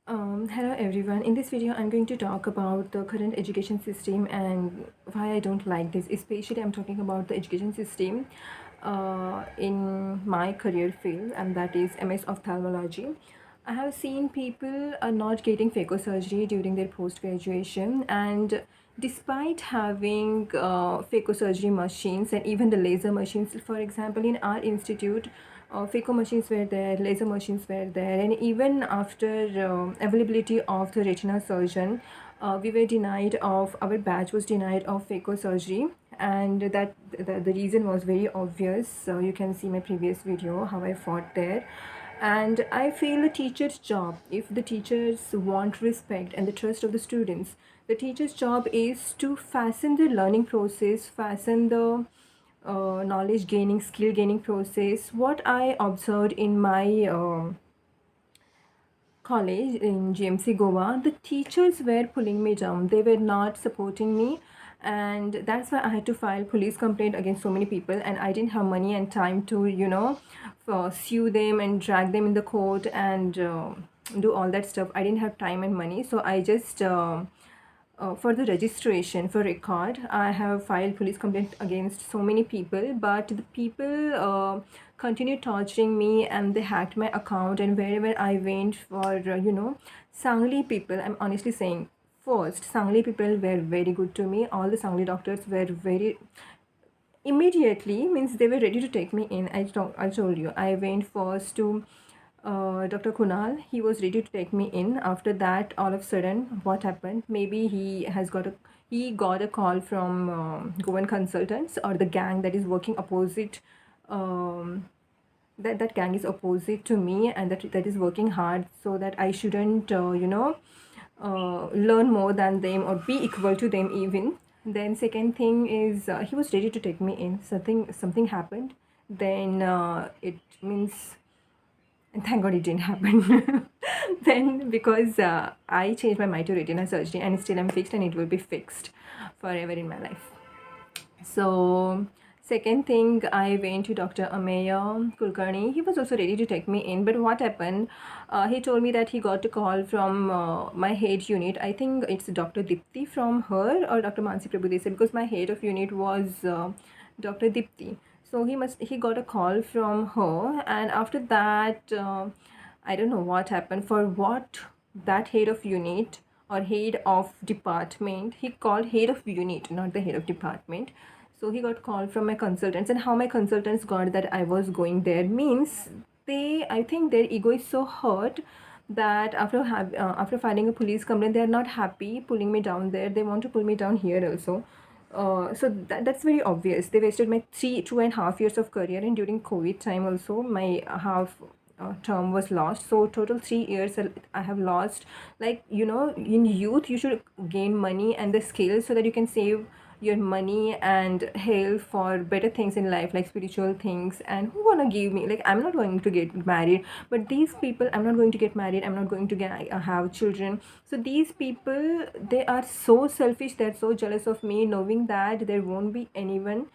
Hello everyone. In this video, I'm going to talk about the current education system and why I don't like this. Especially, I'm talking about the education system in my career field, and that is MS ophthalmology. I have seen people are not getting phacosurgery during their post-graduation, and despite having phacosurgery machines and even the laser machines, for example, in our institute, phaco machines were there, laser machines were there, and even after availability of the retina surgeon, we were denied of, our batch was denied of phaco surgery, and the reason was very obvious. So you can see my previous video how I fought there. And I feel the teacher's job, if the teachers want respect and the trust of the students, the teacher's job is to fasten the learning process, fasten the knowledge gaining, skill gaining process. What I observed in my college in GMC Goa, the teachers were pulling me down. They were not supporting me, and that's why I had to file police complaint against so many people. And I didn't have money and time to, sue them and drag them in the court and do all that stuff. I didn't have time and money, so I just for the registration for record, I have filed police complaint against so many people, but the people continued torturing me and they hacked my account. And wherever I went for Sangli people, I'm honestly saying, first Sangli people were very good to me. All the Sangli doctors were very immediately, means they were ready to take me in. I told you, I went first to Dr. Kunal. He was ready to take me in. After that, all of a sudden, what happened? Maybe he got a call from Goan consultants or the gang that is working opposite. That gang is opposite to me, and that is working hard so that I shouldn't learn more than them or be equal to them even. Then second thing is he was ready to take me in. Something happened. Then it means, and thank God it didn't happen. Then because I changed my mind to retina surgery, and still I'm fixed, and it will be fixed forever in my life. So second thing, I went to Dr. Ameya Kulkarni. He was also ready to take me in, but what happened? He told me that he got a call from my head unit. I think it's Dr. Dipti from her or Dr. Mansi Prabhudesa, because my head of unit was Dr. Dipti. So he got a call from her, and after that, I don't know what happened. For what that head of unit or head of department, he called head of unit, not the head of department. So he got called from my consultants, and how my consultants got that I was going there means, I think their ego is so hurt that after filing a police complaint, they are not happy pulling me down there. They want to pull me down here also. So that's very obvious. They wasted my 2.5 years of career, and during COVID time also my half term was lost. So total 3 years I have lost. Like, in youth you should gain money and the skills so that you can save your money and health for better things in life, like spiritual things. And who wanna give me, like, I'm not going to get married, but these people, I'm not going to get married, I'm not going to get have children. So these people, they are so selfish, they're so jealous of me, knowing that there won't be anyone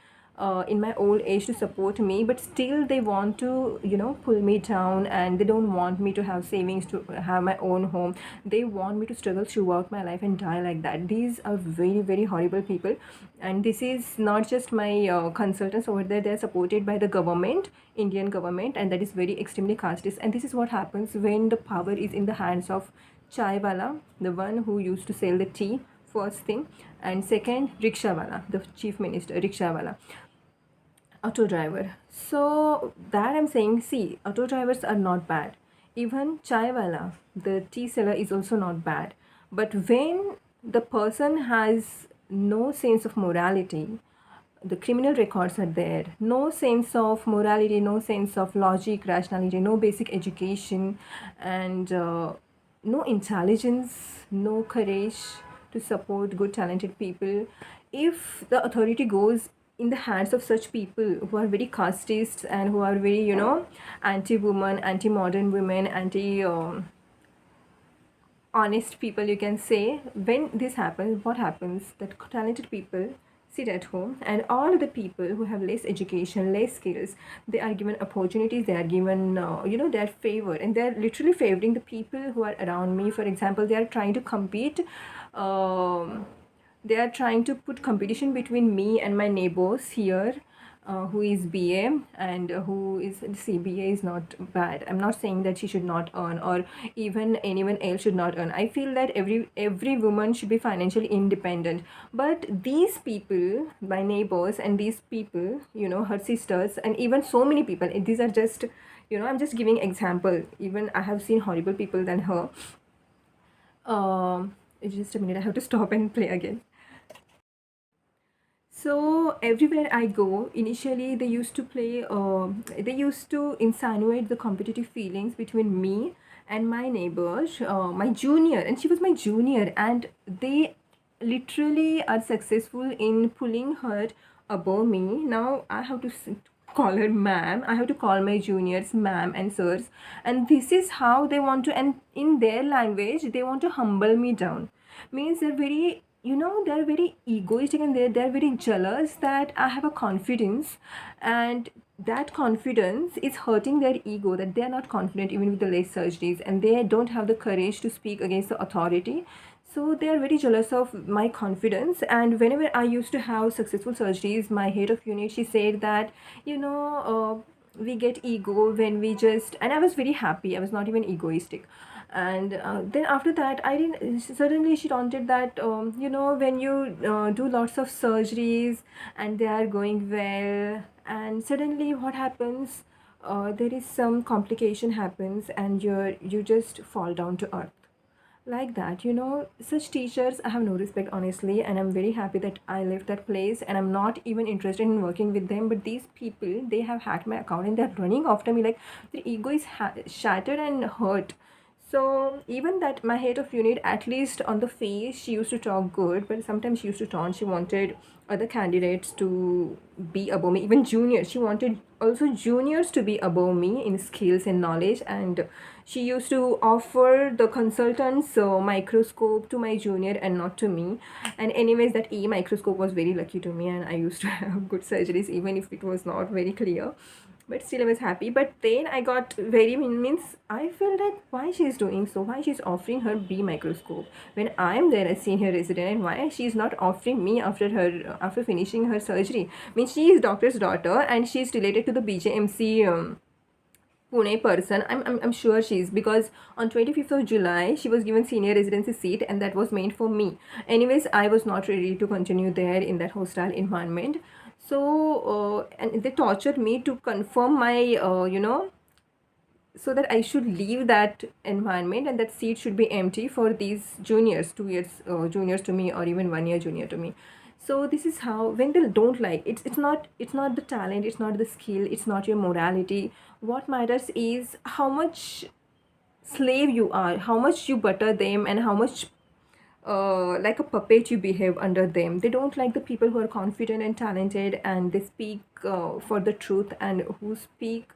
in my old age to support me, but still they want to pull me down, and they don't want me to have savings, to have my own home. They want me to struggle throughout my life and die like that. These are very, very horrible people. And this is not just my consultants over there. They're supported by the government, Indian government, and that is very extremely casteist. And this is what happens when the power is in the hands of chai wala, the one who used to sell the tea, first thing. And second, rickshaw wala, the chief minister, rickshaw wala, auto driver. So that I'm saying, see, auto drivers are not bad. Even chai wala, the tea seller, is also not bad. But when the person has no sense of morality, the criminal records are there, no sense of morality, no sense of logic, rationality, no basic education, and no intelligence, no courage to support good talented people. If the authority goes in the hands of such people who are very casteist and who are very anti-woman, anti-modern women, anti honest people, you can say, when this happens, what happens, that talented people sit at home, and all the people who have less education, less skills, they are given opportunities, they are given they are favored, and they are literally favoring the people who are around me. For example, they are trying to compete, um, they are trying to put competition between me and my neighbors here, who is BA, and who is CBA is not bad. I'm not saying that she should not earn, or even anyone else should not earn. I feel that every woman should be financially independent. But these people, my neighbors, and these people, her sisters, and even so many people, these are just, I'm just giving example. Even I have seen horrible people than her. Just a minute, I have to stop and play again. So everywhere I go, initially they used to play, they used to insinuate the competitive feelings between me and my neighbors, my junior, and she was my junior, and they literally are successful in pulling her above me. Now I have to call her ma'am. I have to call my juniors ma'am and sirs, and this is how they want to, and in their language, they want to humble me down. Means they're very, they're very egoistic, and they're very jealous that I have a confidence, and that confidence is hurting their ego, that they are not confident even with the less surgeries, and they don't have the courage to speak against the authority. So they are very jealous of my confidence. And whenever I used to have successful surgeries, my head of unit, she said that, we get ego when we just, and I was very happy, I was not even egoistic. And then after that, I didn't, suddenly she taunted that, when you do lots of surgeries and they are going well, and suddenly what happens, there is some complication happens, and you just fall down to earth like that. Such teachers, I have no respect, honestly, and I'm very happy that I left that place, and I'm not even interested in working with them. But these people, they have hacked my account, and they're running after me, like their ego is shattered and hurt. So even that, my head of unit, at least on the face, she used to talk good, but sometimes she used to taunt. She wanted other candidates to be above me, even juniors. She wanted also juniors to be above me in skills and knowledge, and she used to offer the consultant's microscope to my junior and not to me. And anyways, that E microscope was very lucky to me, and I used to have good surgeries even if it was not very clear. But still I was happy. But then I got very, means I feel that why she's doing so, why she's offering her B microscope when I'm there as senior resident, and why she's not offering me after finishing her surgery. Means she is doctor's daughter, and she's related to the BJMC Pune person. I'm sure she's, because on 25th of July she was given senior residency seat, and that was meant for me. Anyways, I was not ready to continue there in that hostile environment. So and they tortured me to confirm my so that I should leave that environment, and that seat should be empty for these juniors, 2 years juniors to me, or even 1 year junior to me. So this is how, when they don't like, it's not the talent, it's not the skill, it's not your morality. What matters is how much slave you are, how much you butter them, and how much like a puppet you behave under them. They don't like the people who are confident and talented, and they speak for the truth, and who speak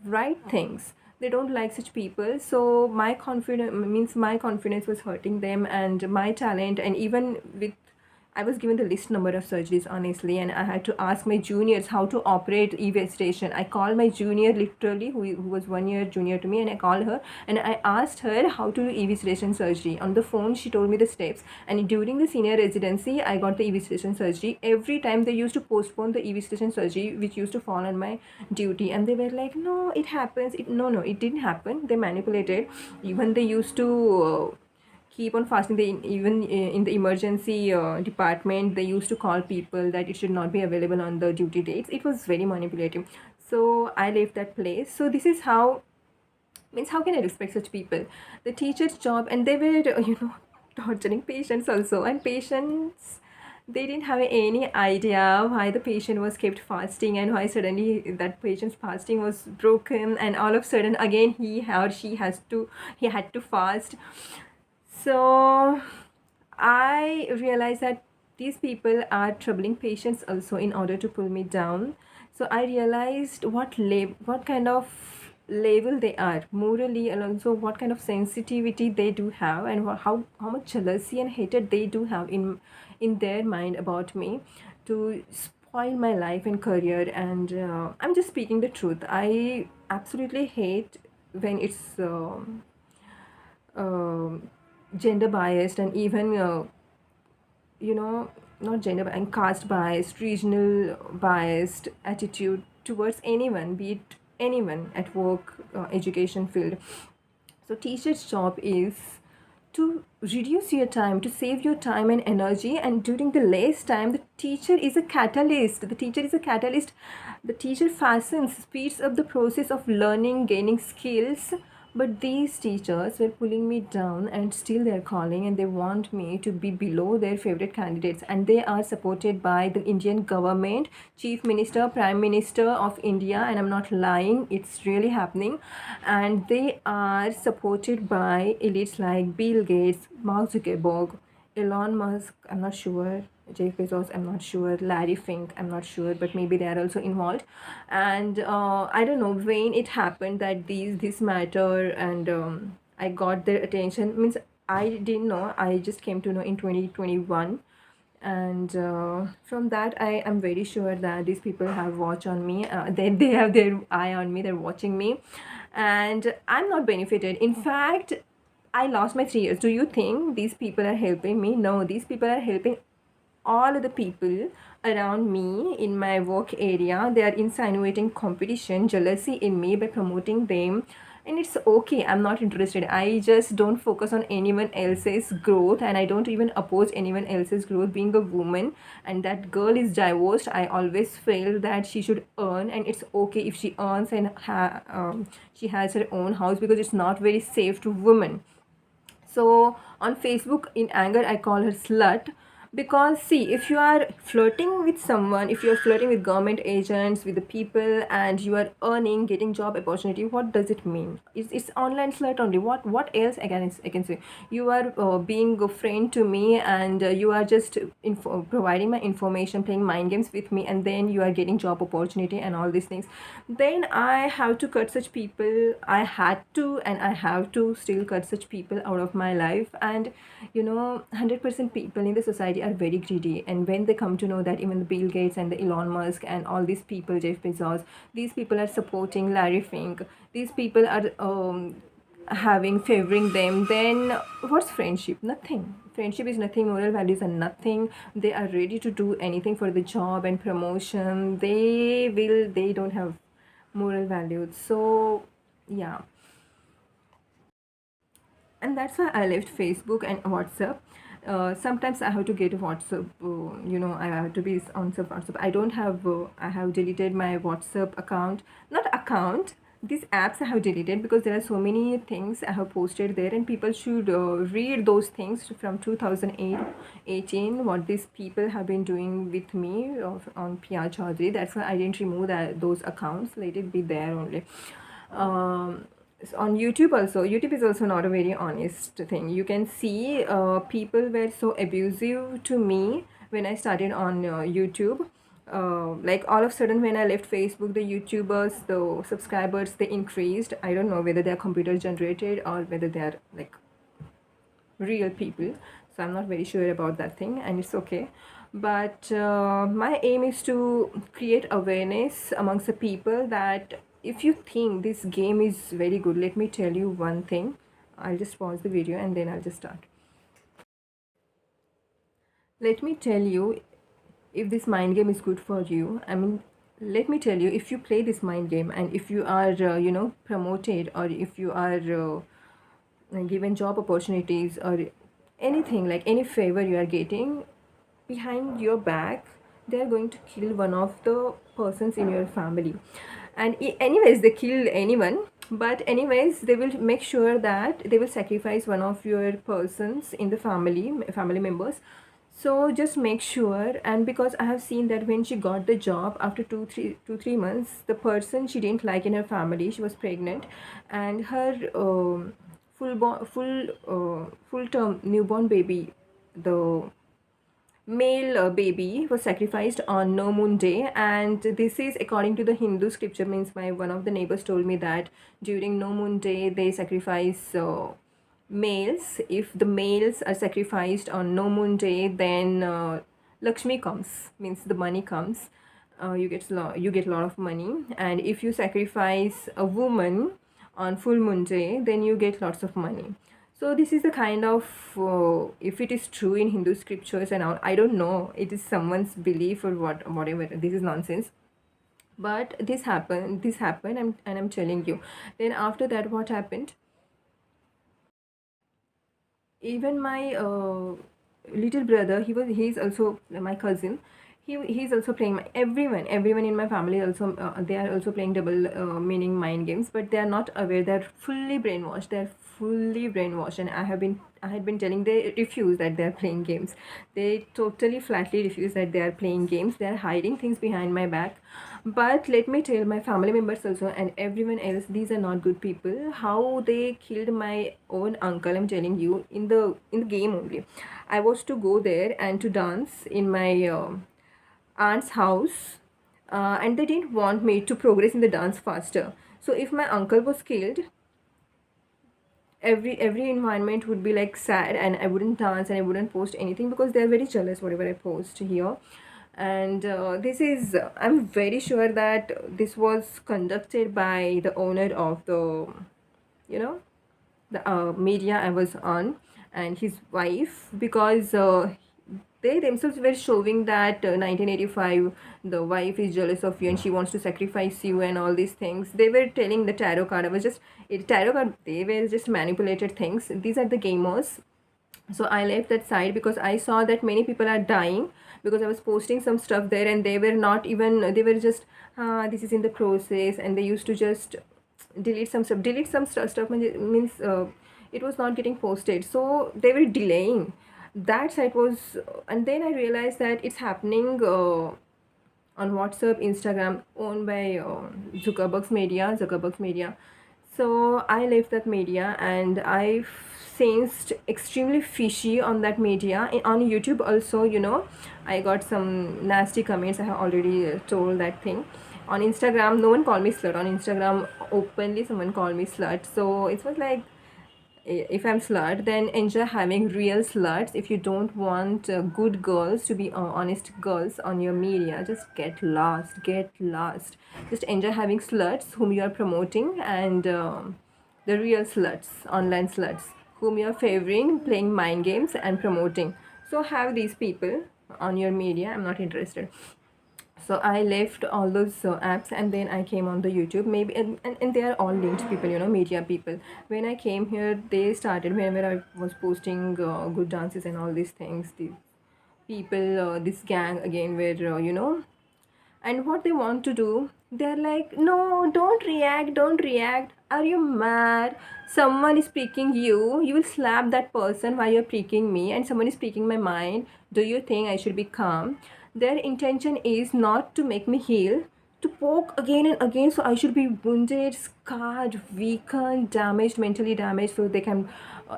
right things. They don't like such people. So my confidence was hurting them, and my talent. And even with, I was given the list number of surgeries, honestly, and I had to ask my juniors how to operate EV station. I called my junior, literally, who was 1 year junior to me, and I called her and I asked her how to do EV station surgery. On the phone, she told me the steps. And during the senior residency, I got the EV station surgery. Every time they used to postpone the EV station surgery, which used to fall on my duty, and they were like, "No, it happens." No, it didn't happen. They manipulated. Even they used to. Keep on fasting. They even in the emergency department, they used to call people that it should not be available on the duty dates. It was very manipulative. So I left that place. So this is how, means how can I respect such people? The teacher's job, and they were torturing patients also. And patients, they didn't have any idea why the patient was kept fasting, and why suddenly that patient's fasting was broken, and all of a sudden again he or she had to fast. So I realized that these people are troubling patients also in order to pull me down. So I realized what kind of level they are morally, and also what kind of sensitivity they do have, and how much jealousy and hatred they do have in their mind about me. to spoil my life and career. And I'm just speaking the truth. I absolutely hate when it's um gender biased, and even you know not gender and caste biased, regional biased attitude towards anyone, be it anyone at work, education field. So teacher's job is to reduce your time, to save your time and energy. And during the less time, the teacher is a catalyst. The teacher is a catalyst. The teacher fastens, speeds up the process of learning, gaining skills. But these teachers were pulling me down, and still they're calling and they want me to be below their favorite candidates. And they are supported by the Indian government, Chief Minister, Prime Minister of India, and I'm not lying, it's really happening. And they are supported by elites like Bill Gates, Mark Zuckerberg, Elon Musk, I'm not sure, Jeff Bezos, I'm not sure, Larry Fink, I'm not sure, but maybe they are also involved. And I don't know when it happened that this matter, and I got their attention. Means I didn't know. I just came to know in 2021. And from that, I am very sure that these people have watch on me. They have their eye on me. They're watching me, and I'm not benefited. In fact, I lost my 3 years. Do you think these people are helping me? No, these people are helping all of the people around me in my work area. They are insinuating competition, jealousy in me by promoting them. And it's okay, I'm not interested. I just don't focus on anyone else's growth, and I don't even oppose anyone else's growth. Being a woman and that girl is divorced, I always feel that she should earn, and it's okay if she earns and she has her own house, because it's not very safe to women. So on Facebook, in anger, I call her slut. Because see, if you are flirting with someone, if you are flirting with government agents, with the people, and you are earning, getting job opportunity, what does it mean? It's online slut only. What else I can say? You are being a friend to me, and you are just providing my information, playing mind games with me, and then you are getting job opportunity and all these things. Then I have to cut such people. I had to, and I have to still cut such people out of my life. And 100% people in the society are very greedy, and when they come to know that even the Bill Gates and the Elon Musk and all these people, Jeff Bezos, these people are supporting Larry Fink, these people are having favoring them, then what's friendship? Nothing. Friendship is nothing. Moral values are nothing. They are ready to do anything for the job and promotion. They don't have moral values. So yeah, and that's why I left Facebook and WhatsApp. Sometimes I have to get a WhatsApp. I have to be on some WhatsApp. I don't have. I have deleted my WhatsApp account. Not account. These apps I have deleted because there are so many things I have posted there, and people should read those things from 2018. What these people have been doing with me on Pia Chaudhary. That's why I didn't remove those accounts. Let it be there only. On YouTube also, YouTube is also not a very honest thing. You can see people were so abusive to me when I started on YouTube. Like all of a sudden when I left Facebook, the YouTubers, the subscribers, they increased. I don't know whether they're computer generated or whether they're like real people. So I'm not very sure about that thing, and it's okay. But my aim is to create awareness amongst the people that if you think this game is very good, let me tell you one thing. I'll just pause the video and then I'll just start. Let me tell you, if this mind game is good for you, I mean, let me tell you, if you play this mind game and if you are promoted, or if you are given job opportunities, or anything, like any favor you are getting, behind your back they are going to kill one of the persons in your family. And anyways, they kill anyone, but anyways they will make sure that they will sacrifice one of your persons in the family members. So just make sure. And because I have seen that when she got the job, after 2 3 months, the person she didn't like in her family, she was pregnant, and her full term newborn baby, the male baby, was sacrificed on no moon day. And this is according to the Hindu scripture. Means my one of the neighbors told me that during no moon day they sacrifice males. If the males are sacrificed on no moon day, then Lakshmi comes, means the money comes. You get a lot of money, and if you sacrifice a woman on full moon day, then you get lots of money. So this is the kind of, if it is true in Hindu scriptures and all, I don't know. It is someone's belief or whatever. This is nonsense. But this happened, and I'm telling you. Then after that, what happened? Even my little brother, he's also my cousin. He's also playing everyone in my family also, they are also playing double meaning mind games, but they are not aware. They're fully brainwashed, and I had been telling, they refuse that they're playing games. They totally flatly refuse that they are playing games. They're hiding things behind my back. But let me tell my family members also and everyone else, these are not good people. How they killed my own uncle, I'm telling you, in the game only. I was to go there and to dance in my aunt's house, and they didn't want me to progress in the dance faster. So if my uncle was killed, every environment would be like sad, and I wouldn't dance and I wouldn't post anything because they're very jealous whatever I post here. And this is, I'm very sure that this was conducted by the owner of the, you know, the media I was on, and his wife, because they themselves were showing that 1985 the wife is jealous of you and she wants to sacrifice you and all these things. They were telling the tarot card. I was just tarot card. They were just manipulated things. These are the gamers. So I left that side because I saw that many people are dying because I was posting some stuff there, and they were not even, they were just, this is in the process, and they used to just delete some stuff means it was not getting posted, so they were delaying. That site was, and then I realized that it's happening on WhatsApp, Instagram, owned by Zuckerberg's media. So I left that media, and I sensed extremely fishy on that media. On YouTube also, I got some nasty comments. I have already told that thing. On Instagram, no one called me slut. On Instagram, openly someone called me slut. So it was like, if I'm slut, then enjoy having real sluts. If you don't want good girls to be honest girls on your media, just get lost, get lost. Just enjoy having sluts whom you are promoting, and the real sluts, online sluts, whom you are favoring, playing mind games and promoting. So have these people on your media. I'm not interested. So I left all those apps, and then I came on the YouTube. Maybe, and they are all linked people, media people. When I came here, they started, whenever I was posting good dances and all these things, the people, this gang again, were and what they want to do, they're like, no, don't react, are you mad? Someone is picking you, you will slap that person while you're picking me, and someone is picking my mind. Do you think I should be calm? Their intention is not to make me heal, to poke again and again, so I should be wounded, scarred, weakened, damaged, mentally damaged, so they can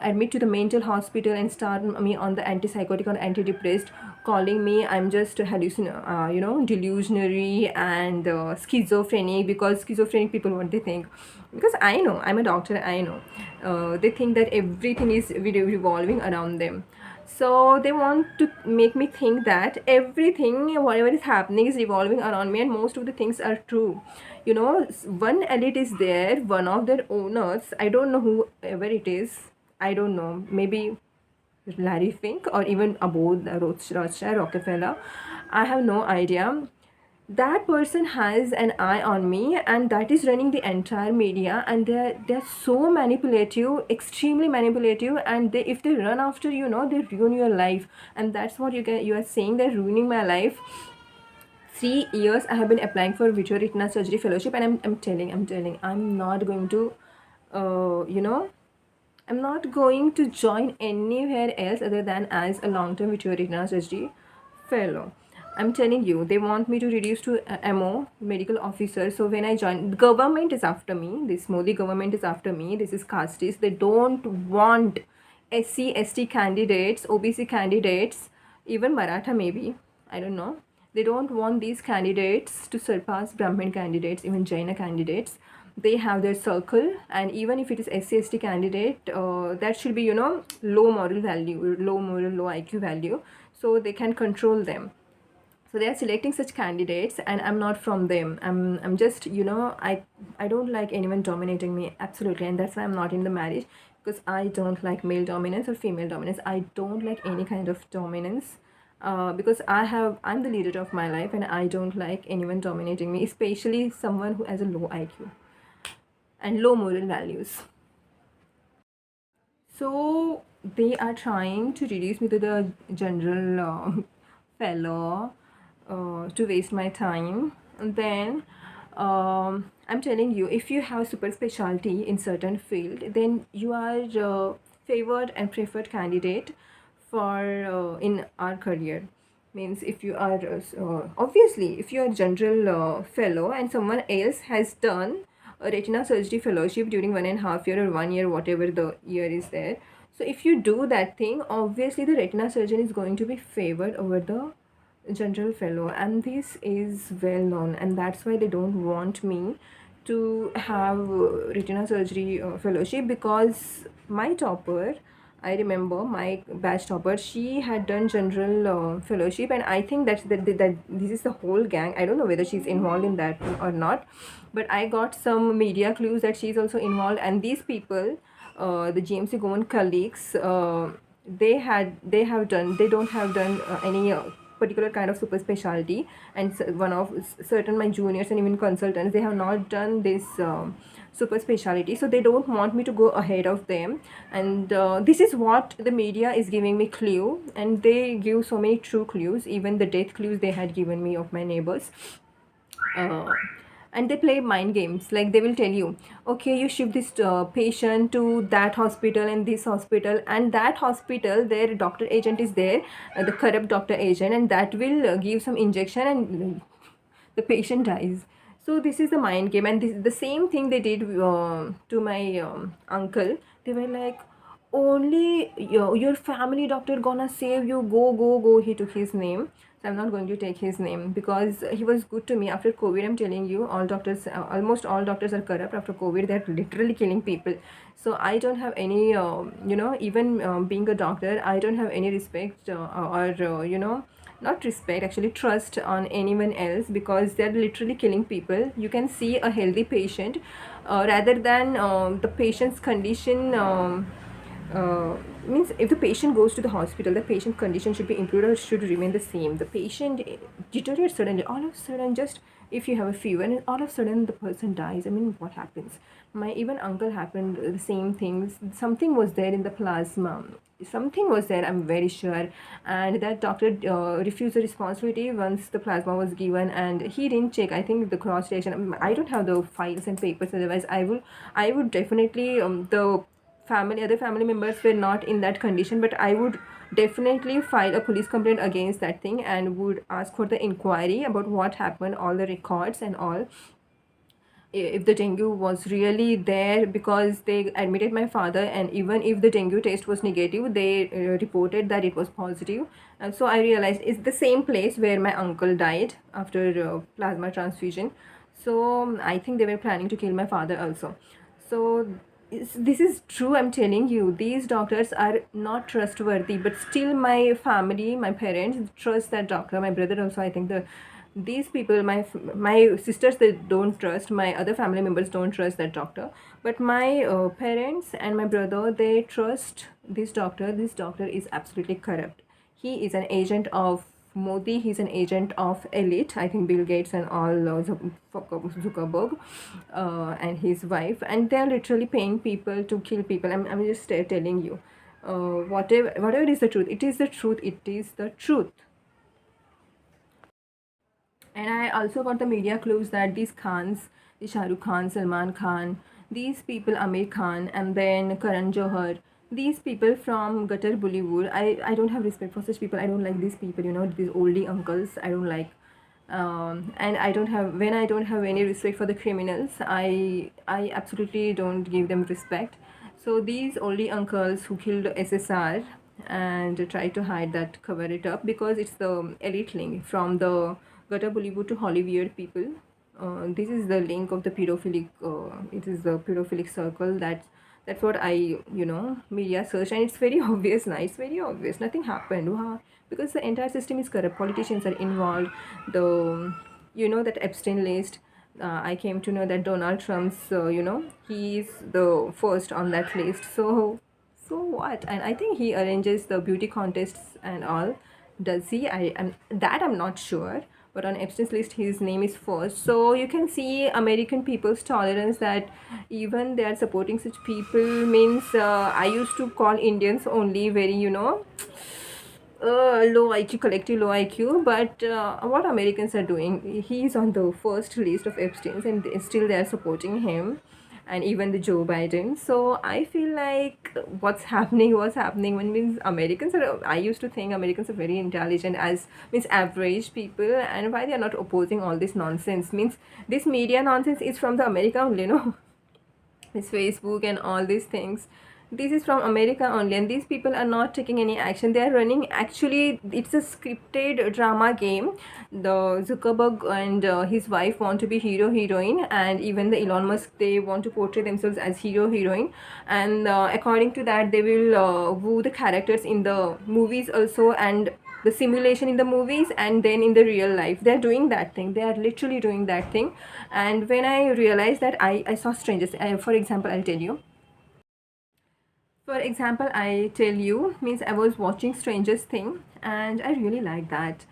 admit to the mental hospital and start me on the antipsychotic or antidepressant, calling me I'm just delusionary and schizophrenic. Because schizophrenic people, what they think, because I know, I'm a doctor, I know, they think that everything is revolving around them. So they want to make me think that everything, whatever is happening, is revolving around me, and most of the things are true. One elite is there, one of their owners, I don't know whoever it is, I don't know, maybe Larry Fink or even Abood Rothschild, Rockefeller, I have no idea. That person has an eye on me, and that is running the entire media, and they're so manipulative, extremely manipulative, and if they run after they ruin your life. And that's what you are saying, they're ruining my life. 3 years I have been applying for vitreoretinal surgery fellowship, and I'm telling, I'm not going to I'm not going to join anywhere else other than as a long-term vitreoretinal surgery fellow. I'm telling you, they want me to reduce to MO, medical officer. So when I join, the government is after me. This Modi government is after me. This is casteist. They don't want SC, ST candidates, OBC candidates, even Maratha maybe. I don't know. They don't want these candidates to surpass Brahmin candidates, even Jaina candidates. They have their circle, and even if it is SC, ST candidate, that should be low moral value, low moral, low IQ value. so they can control them. So they are selecting such candidates, and I'm not from them. I'm just, I don't like anyone dominating me, absolutely. And that's why I'm not in the marriage, because I don't like male dominance or female dominance. I don't like any kind of dominance, because I'm the leader of my life, and I don't like anyone dominating me, especially someone who has a low IQ and low moral values. So they are trying to reduce me to the general fellow, to waste my time. And then I'm telling you, if you have super specialty in certain field, then you are favored and preferred candidate for in our career. Means if you are obviously, if you are general fellow and someone else has done a retina surgery fellowship during 1.5 year or 1 year, whatever the year is there, so if you do that thing, obviously the retina surgeon is going to be favored over the general fellow, and this is well known, and that's why they don't want me to have retina surgery fellowship. Because my topper, I remember my batch topper, she had done general fellowship, and I think that this is the whole gang. I don't know whether she's involved in that or not, but I got some media clues that she's also involved. And these people, the GMC Goan colleagues, they don't have done any particular kind of super specialty, and one of certain my juniors and even consultants, they have not done this super specialty, so they don't want me to go ahead of them. And this is what the media is giving me clue, and they give so many true clues, even the death clues they had given me of my neighbors. uh, and they play mind games, like they will tell you, okay, you shift this patient to that hospital and this hospital, and that hospital, their doctor agent is there, the corrupt doctor agent, and that will give some injection, and the patient dies. So this is the mind game, and this the same thing they did to my uncle. They were like, only your family doctor gonna save you, go go go. He took his name, so I'm not going to take his name, because he was good to me after COVID. I'm telling you, all doctors, almost all doctors are corrupt after COVID. They're literally killing people. So I don't have any even being a doctor, I don't have any respect or not respect, actually trust on anyone else, because they're literally killing people. You can see a healthy patient, rather than the patient's condition, uh, means if the patient goes to the hospital, the patient condition should be improved or should remain the same. The patient deteriorates suddenly, all of a sudden, just if you have a fever and all of a sudden the person dies. I mean, what happens? My even uncle happened the same things. Something was there in the plasma, something was there, I'm very sure. And that doctor refused the responsibility once the plasma was given, and he didn't check, I think, the cross reaction. I don't have the files and papers, otherwise I would definitely, the family, other family members were not in that condition, but I would definitely file a police complaint against that thing, and would ask for the inquiry about what happened, all the records and all, if the dengue was really there, because they admitted my father, and even if the dengue test was negative, they reported that it was positive. And so I realized it's the same place where my uncle died after plasma transfusion. So I think they were planning to kill my father also. So this is true, I'm telling you, these doctors are not trustworthy, but still my family, my parents trust that doctor. My brother also, I think, these people, my sisters, they don't trust, my other family members don't trust that doctor, but my parents and my brother, they trust this doctor. This doctor is absolutely corrupt. He is an agent of Modi, he's an agent of elite, I think Bill Gates and all, Zuckerberg, and his wife, and they're literally paying people to kill people. I'm just telling you, whatever is the truth, it is the truth, it is the truth. And I also got the media clues that these Khans, the Shah Rukh Khan, Salman Khan, these people, Amir Khan, and then Karan Johar, these people from gutter Bollywood, I don't have respect for such people. I don't like these people, these oldie uncles. I don't like. And I don't have any respect for the criminals, I absolutely don't give them respect. So these oldie uncles who killed SSR and try to hide that, cover it up, because it's the elite link from the gutter Bollywood to Hollywood people. This is the link of the pedophilic. It is the pedophilic circle That's what I, media search, and it's very obvious now. It's very obvious. Nothing happened. Wow. Because the entire system is corrupt. Politicians are involved. The, that Epstein list. I came to know that Donald Trump's, he's the first on that list. So what? And I think he arranges the beauty contests and all. Does he? I'm not sure. But on Epstein's list, his name is first. So you can see American people's tolerance, that even they are supporting such people. Means I used to call Indians only very, low IQ, collective low IQ. But what Americans are doing, he's on the first list of Epstein's, and still they are supporting him, and even the Joe Biden. So I feel like what's happening when means Americans are. I used to think Americans are very intelligent as means average people, and why they are not opposing all this nonsense. Means this media nonsense is from the America only, no. This Facebook and all these things, this is from America only, and these people are not taking any action. They are running, actually it's a scripted drama game. The Zuckerberg and his wife want to be hero heroine, and even the Elon Musk, they want to portray themselves as hero heroine, and according to that they will woo the characters in the movies also, and the simulation in the movies, and then in the real life they're doing that thing. They are literally doing that thing. And when I realized that, I saw strangers. For example, I tell you, means I was watching Strangers Thing, and I really like that.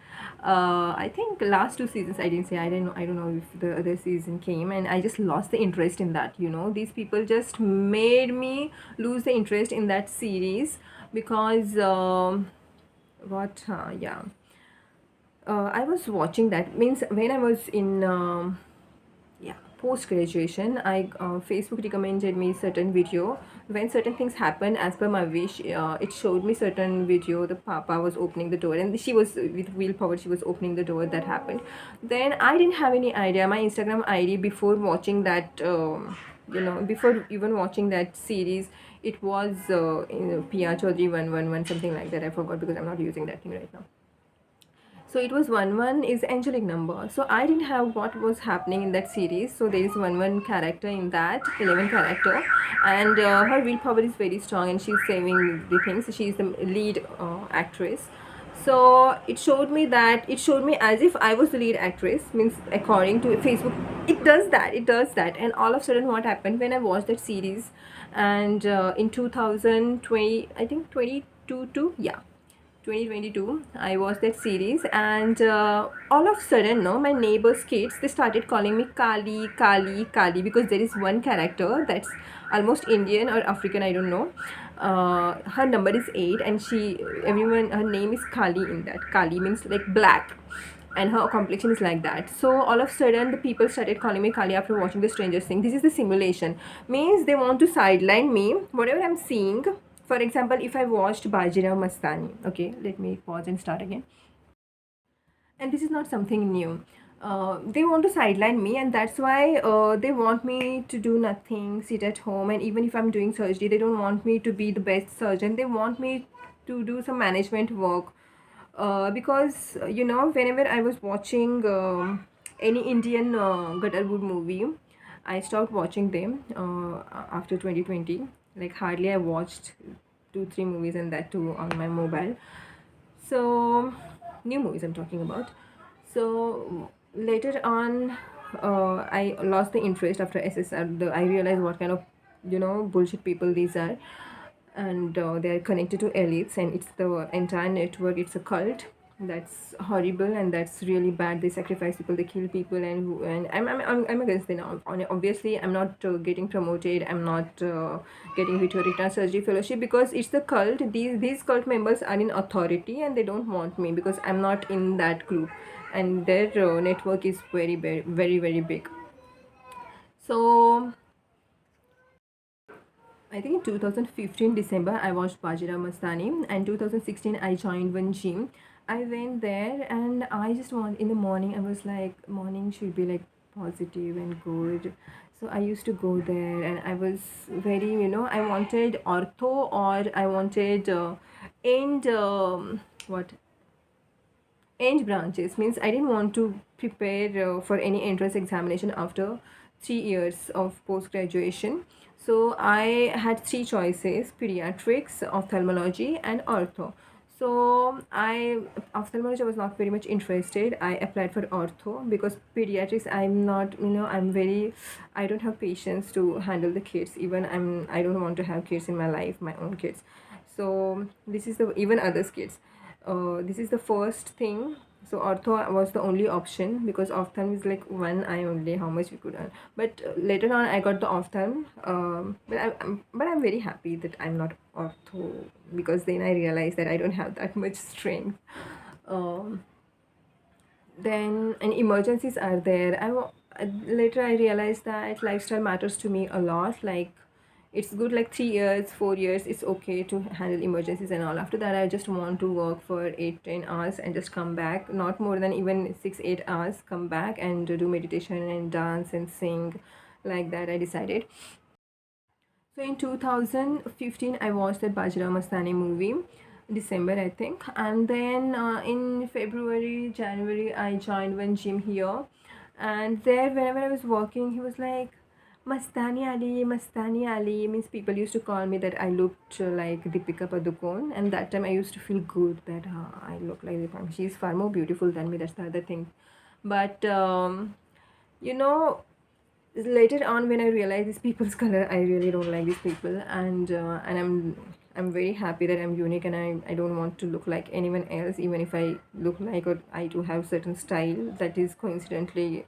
I think last two seasons I didn't say, I don't know if the other season came, and I just lost the interest in that. These people just made me lose the interest in that series, because what yeah I was watching that, means when I was in yeah, post graduation, I Facebook recommended me certain video. When certain things happen as per my wish, it showed me certain video. The papa was opening the door, and she was with willpower, she was opening the door. That happened. Then I didn't have any idea my Instagram ID before watching that, before even watching that series. It was Pia Chaudhary 111, something like that. I forgot, because I'm not using that thing right now. So it was 1 1 is angelic number. So I didn't have what was happening in that series. So there is 1 1 character in that 11 character, and her willpower is very strong, and she's saving the things. She is the lead actress. So it showed me as if I was the lead actress. Means according to Facebook, it does that. And all of a sudden, what happened when I watched that series, and in 2020, I think 22 to, yeah, 2022, I watched that series, and all of a sudden, no, my neighbors kids, they started calling me Kali, Kali, Kali, because there is one character that's almost Indian or African, I don't know. Her number is 8, and her name is Kali. In that, Kali means like black, and her complexion is like that. So all of a sudden, the people started calling me Kali after watching the Stranger Things. This is the simulation. Means they want to sideline me. Whatever I'm seeing. For example, if I watched Bajirao Mastani, okay, let me pause and start again. And this is not something new. They want to sideline me, and that's why they want me to do nothing, sit at home. And even if I'm doing surgery, they don't want me to be the best surgeon. They want me to do some management work, because whenever I was watching any Indian Gutterwood movie, I stopped watching them after 2020. Like hardly I watched 2 3 movies, and that too on my mobile. So new movies I'm talking about. So later on, I lost the interest after SSR. I realized what kind of bullshit people these are, and they are connected to elites, and it's the entire network. It's a cult. That's horrible, and that's really bad. They sacrifice people, they kill people, and I'm against them now. Obviously, I'm not getting promoted. I'm not getting Vittoria Return Surgery Fellowship, because it's the cult. These cult members are in authority, and they don't want me because I'm not in that group, and their network is very very very very big. So I think in 2015 December I watched Bajira Mastani, and 2016 I joined one gym. I went there, and I just want in the morning, I was like morning should be like positive and good. So I used to go there, and I was very, I wanted ortho, or I wanted end what end branches. Means I didn't want to prepare for any entrance examination after 3 years of post graduation. So I had three choices: pediatrics, ophthalmology, and ortho. So I ophthalmology was not very much interested. I applied for ortho because pediatrics I'm not, I'm very, I don't have patience to handle the kids. Even I don't want to have kids in my life, my own kids. So this is the even others kids. This is the first thing. So ortho was the only option because ophthalm is like one eye only, how much we could earn. But later on I got the ophthalm. But I'm very happy that I'm not ortho, because then I realized that I don't have that much strength. um, then and emergencies are there. Later I realized that lifestyle matters to me a lot. Like it's good, like 3 years, 4 years, it's okay to handle emergencies and all. After that I just want to work for 8-10 hours and just come back, not more than even 6-8 hours, come back and do meditation and dance and sing. Like that I decided. So in 2015, I watched that Bajra Mastani movie, December I think, and then in February, January, I joined one gym here, and there whenever I was walking, he was like, Mastani Ali, Mastani Ali. Means people used to call me that I looked like Deepika Padukone, and that time I used to feel good that I look like Deepika. She's far more beautiful than me. That's the other thing, but you know later on when I realized these people's color, I really don't like these people. And I'm very happy that I'm unique, and I don't want to look like anyone else, even if I look like, or I do have certain style that is coincidentally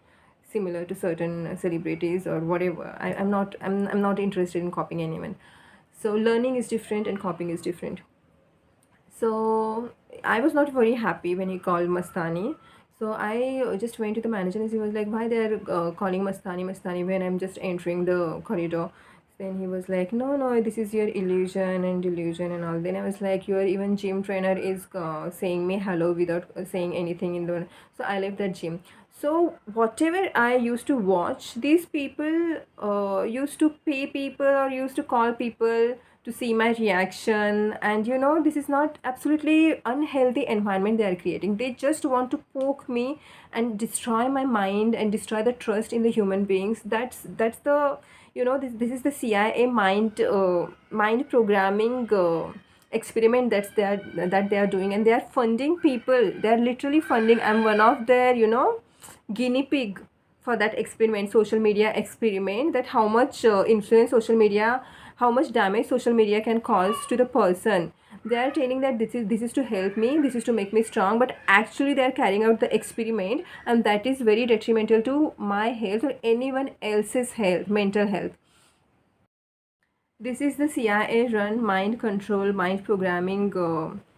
similar to certain celebrities or whatever. I'm not interested in copying anyone. So learning is different and copying is different. So I was not very happy when he called Mastani. So I just went to the manager and he was like, why they're calling Mastani Mastani when I'm just entering the corridor? Then he was like, no, no, this is your illusion and delusion and all. Then I was like, your even gym trainer is saying me hello without saying anything in the. So I left that gym. So whatever I used to watch, these people used to pay people or used to call people to see my reaction. And this is not absolutely unhealthy environment they are creating. They just want to poke me and destroy my mind and destroy the trust in the human beings. That's the this is the CIA mind programming experiment that they are doing, and they are funding people. They are literally funding. I'm one of their guinea pig for that experiment, social media experiment, that how much influence social media, how much damage social media can cause to the person. They are telling that this is to help me, this is to make me strong, but actually they are carrying out the experiment, and that is very detrimental to my health or anyone else's health, mental health. This is the CIA run mind control, mind programming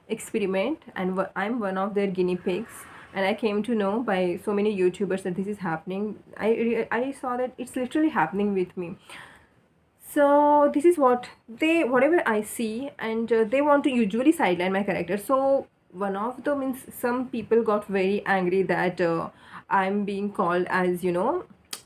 experiment, and I'm one of their guinea pigs. And I came to know by so many YouTubers that this is happening. I saw that it's literally happening with me. So this is whatever I see, and they want to usually sideline my character. So one of them means some people got very angry that I'm being called as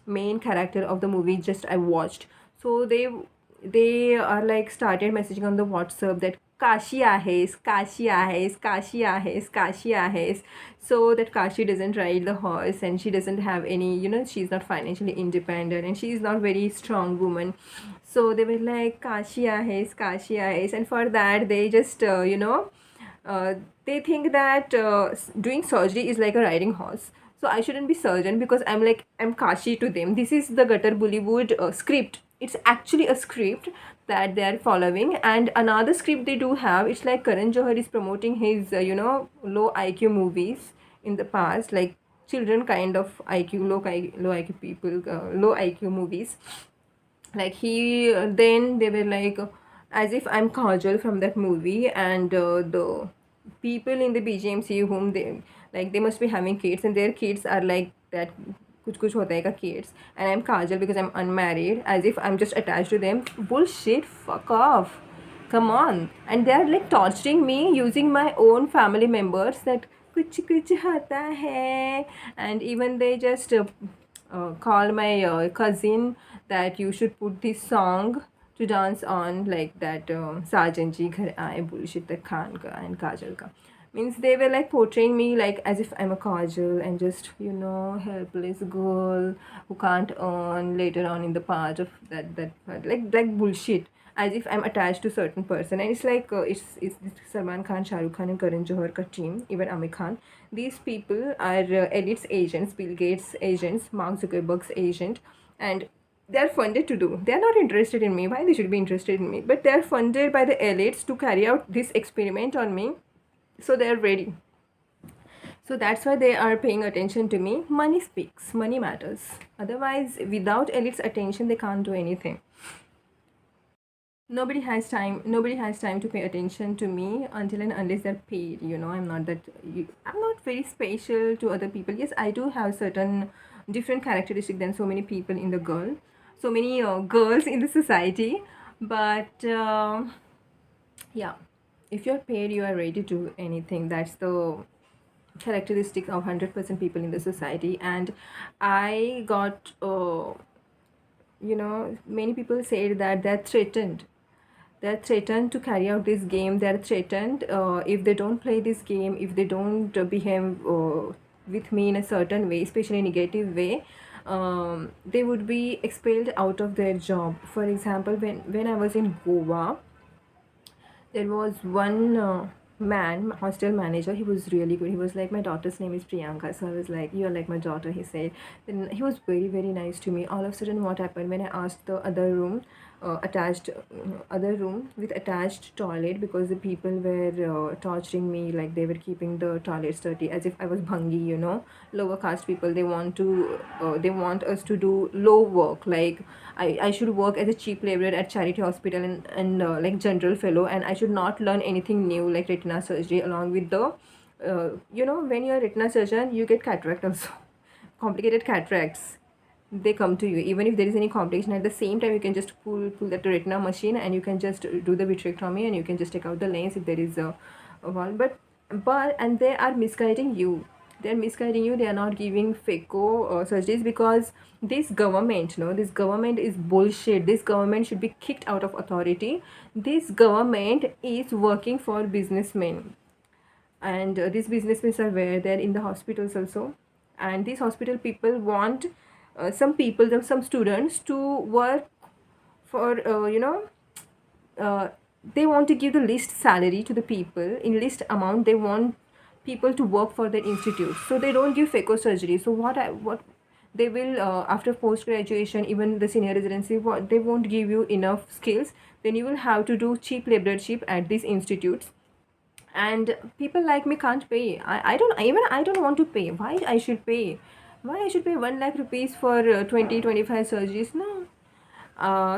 main character of the movie just I watched. So they are like started messaging on the WhatsApp that Kashi ahes, Kashi ahes, Kashi ahes, Kashi ahes. So that Kashi doesn't ride the horse, and she doesn't have any, she's not financially independent, and she is not very strong woman. So they were like, Kashi ahes, Kashi ahes. And for that, they just, they think that doing surgery is like a riding horse. So I shouldn't be surgeon because I'm Kashi to them. This is the Gutter Bollywood script. It's actually a script that they are following. And another script they do have, it's like Karan Johar is promoting his low IQ movies in the past, like children kind of IQ, low IQ people, low IQ movies. Like then they were like, as if I'm Kajal from that movie, and the people in the BGMC whom they must be having kids, and their kids are like that kuch kuch hota hai ka kids, and I'm Kajal because I'm unmarried, as if I'm just attached to them. Bullshit, fuck off, come on. And they are like torturing me using my own family members that kuch kuch hota hai. And even they just call my cousin that you should put this song to dance on, like that Sajan Ji Ghar Aaye, bullshit, the Khan ka and Kajal ka. Means they were like portraying me like as if I'm a Kajal and just, helpless girl who can't earn later on in the part of that part. Like bullshit. As if I'm attached to certain person, and it's like it's Salman Khan, Shah Rukh Khan, and Karan Johar ka team, even Amir Khan. These people are elites agents, Bill Gates agents, Mark Zuckerberg's agent, and they are funded to do. They are not interested in me. Why they should be interested in me? But they are funded by the elites to carry out this experiment on me, so they are ready. So that's why they are paying attention to me. Money speaks, money matters. Otherwise, without elites' attention, they can't do anything. Nobody has time to pay attention to me until and unless they're paid. I'm not very special to other people. Yes, I do have certain different characteristic than so many people in the girl, so many girls in the society. But yeah, if you're paid, you are ready to do anything. That's the characteristics of 100% people in the society. And I got many people said that they're threatened to carry out this game. They're threatened if they don't play this game, if they don't behave with me in a certain way, especially negative way, they would be expelled out of their job. For example, when I was in Goa, there was one man, hostel manager. He was really good. He was like, my daughter's name is Priyanka. So I was like, you're like my daughter, he said. Then he was very, very nice to me. All of a sudden, what happened when I asked the other room with attached toilet, because the people were torturing me, like they were keeping the toilets dirty as if I was bhangi, lower caste people. They want us to do low work, like I should work as a cheap laborer at charity hospital, and like general fellow, and I should not learn anything new like retina surgery. Along with the when you're a retina surgeon, you get cataract also. Complicated cataracts, they come to you. Even if there is any complication, at the same time you can just pull that retina machine, and you can just do the vitrectomy, and you can just take out the lens if there is a one. And they are misguiding you. They're misguiding you. They are not giving phaco surgeries, because this government, no, this government is bullshit. This government should be kicked out of authority. This government is working for businessmen, and these businessmen are where they're in the hospitals also. And these hospital people want some students to work for uh, they want to give the least salary to the people. In least amount, they want people to work for their institute, so they don't give phaco surgery. So what they will, after post graduation, even the senior residency, what they won't give you enough skills, then you will have to do cheap laborership at these institutes. And people like me can't pay. I don't want to pay. Why I should pay 1 lakh rupees for 20-25 surgeries? No.